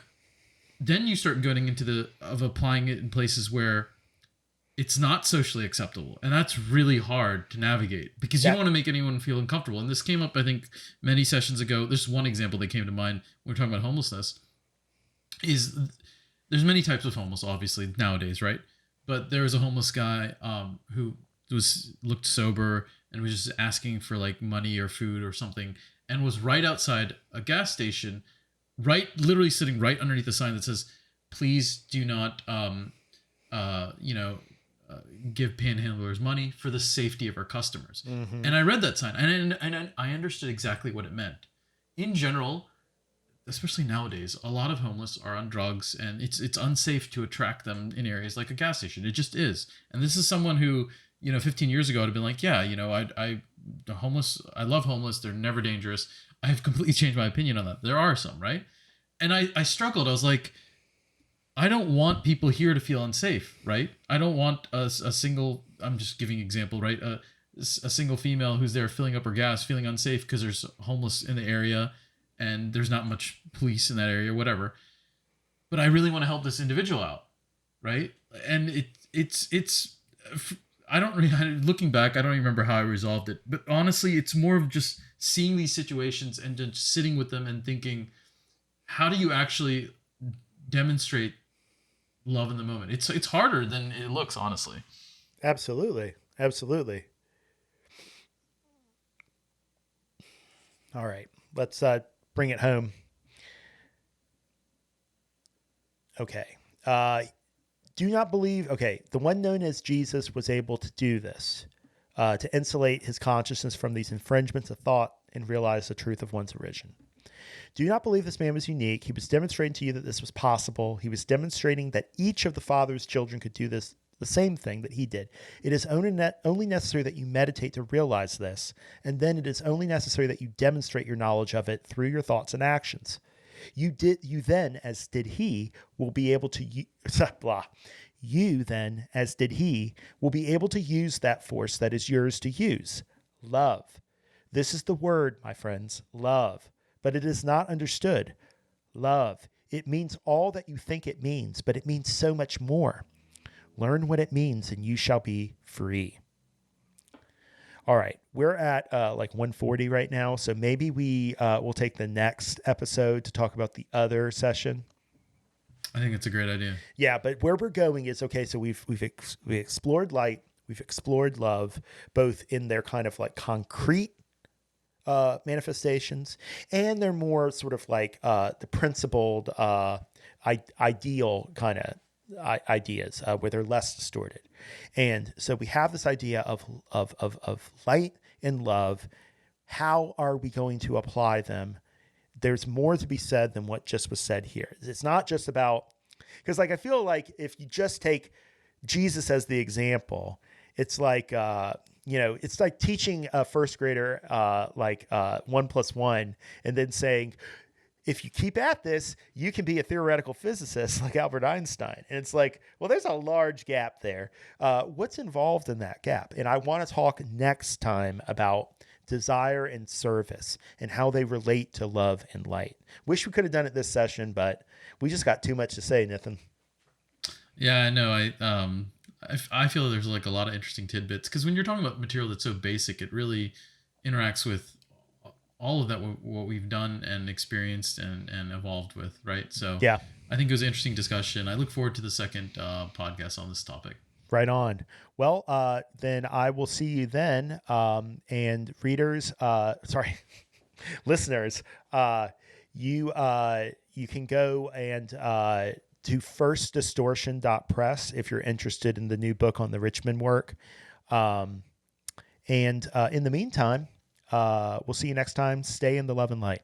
then you start going into applying it in places where it's not socially acceptable. And that's really hard to navigate because you don't want to make anyone feel uncomfortable. And this came up, I think, many sessions ago. There's one example that came to mind when we're talking about homelessness. There's many types of homeless, obviously, nowadays, right? But there was a homeless guy who looked sober and was just asking for like money or food or something, and was right outside a gas station, literally sitting right underneath the sign that says, "Please do not, give panhandlers money for the safety of our customers." Mm-hmm. And I read that sign, and I understood exactly what it meant. In general, especially nowadays, a lot of homeless are on drugs, and it's unsafe to attract them in areas like a gas station. It just is. And this is someone who, 15 years ago, I'd have been like, yeah, the homeless, I love homeless. They're never dangerous. I have completely changed my opinion on that. There are some, right? And I struggled. I was like, I don't want people here to feel unsafe, right? I don't want a single, I'm just giving an example, right? A single female who's there filling up her gas, feeling unsafe because there's homeless in the area and there's not much police in that area, whatever. But I really want to help this individual out, right? And it's I don't really, looking back, I don't even remember how I resolved it. But honestly, it's more of just seeing these situations and just sitting with them and thinking, how do you actually demonstrate love in the moment? It's harder than it looks, honestly. Absolutely. All right, let's bring it home. Okay. Do not believe, okay, the one known as Jesus was able to do this, to insulate his consciousness from these infringements of thought and realize the truth of one's origin. Do not believe this man was unique. He was demonstrating to you that this was possible. He was demonstrating that each of the Father's children could do this, the same thing that he did. It is only necessary that you meditate to realize this, and then it is only necessary that you demonstrate your knowledge of it through your thoughts and actions. You then, as did he, will be able to blah. You then, as did he, will be able to use that force that is yours to use. Love. This is the word, my friends, love. But it is not understood. Love. It means all that you think it means, but it means so much more. Learn what it means and you shall be free. All right, we're at like 140 right now, so maybe we will take the next episode to talk about the other session. I think it's a great idea. Yeah, but where we're going is, okay, so we explored light, we've explored love, both in their kind of like concrete manifestations, and they're more sort of like the principled ideal kind of ideas where they're less distorted. And so we have this idea of light and love. How are we going to apply them? There's more to be said than what just was said here. It's not just about, because like I feel like if you just take Jesus as the example, it's like it's like teaching a first grader 1 + 1 and then saying, if you keep at this, you can be a theoretical physicist like Albert Einstein. And it's like, well, there's a large gap there. What's involved in that gap? And I want to talk next time about desire and service and how they relate to love and light. Wish we could have done it this session, but we just got too much to say, Nithin. Yeah, I know. I feel there's like a lot of interesting tidbits because when you're talking about material that's so basic, it really interacts with all of that, what we've done and experienced and evolved with, right? So yeah, I think it was an interesting discussion. I look forward to the second podcast on this topic. Right on. Well, then I will see you then. And readers, listeners, you can go and to firstdistortion.press if you're interested in the new book on the Richmond work. And in the meantime, we'll see you next time. Stay in the love and light.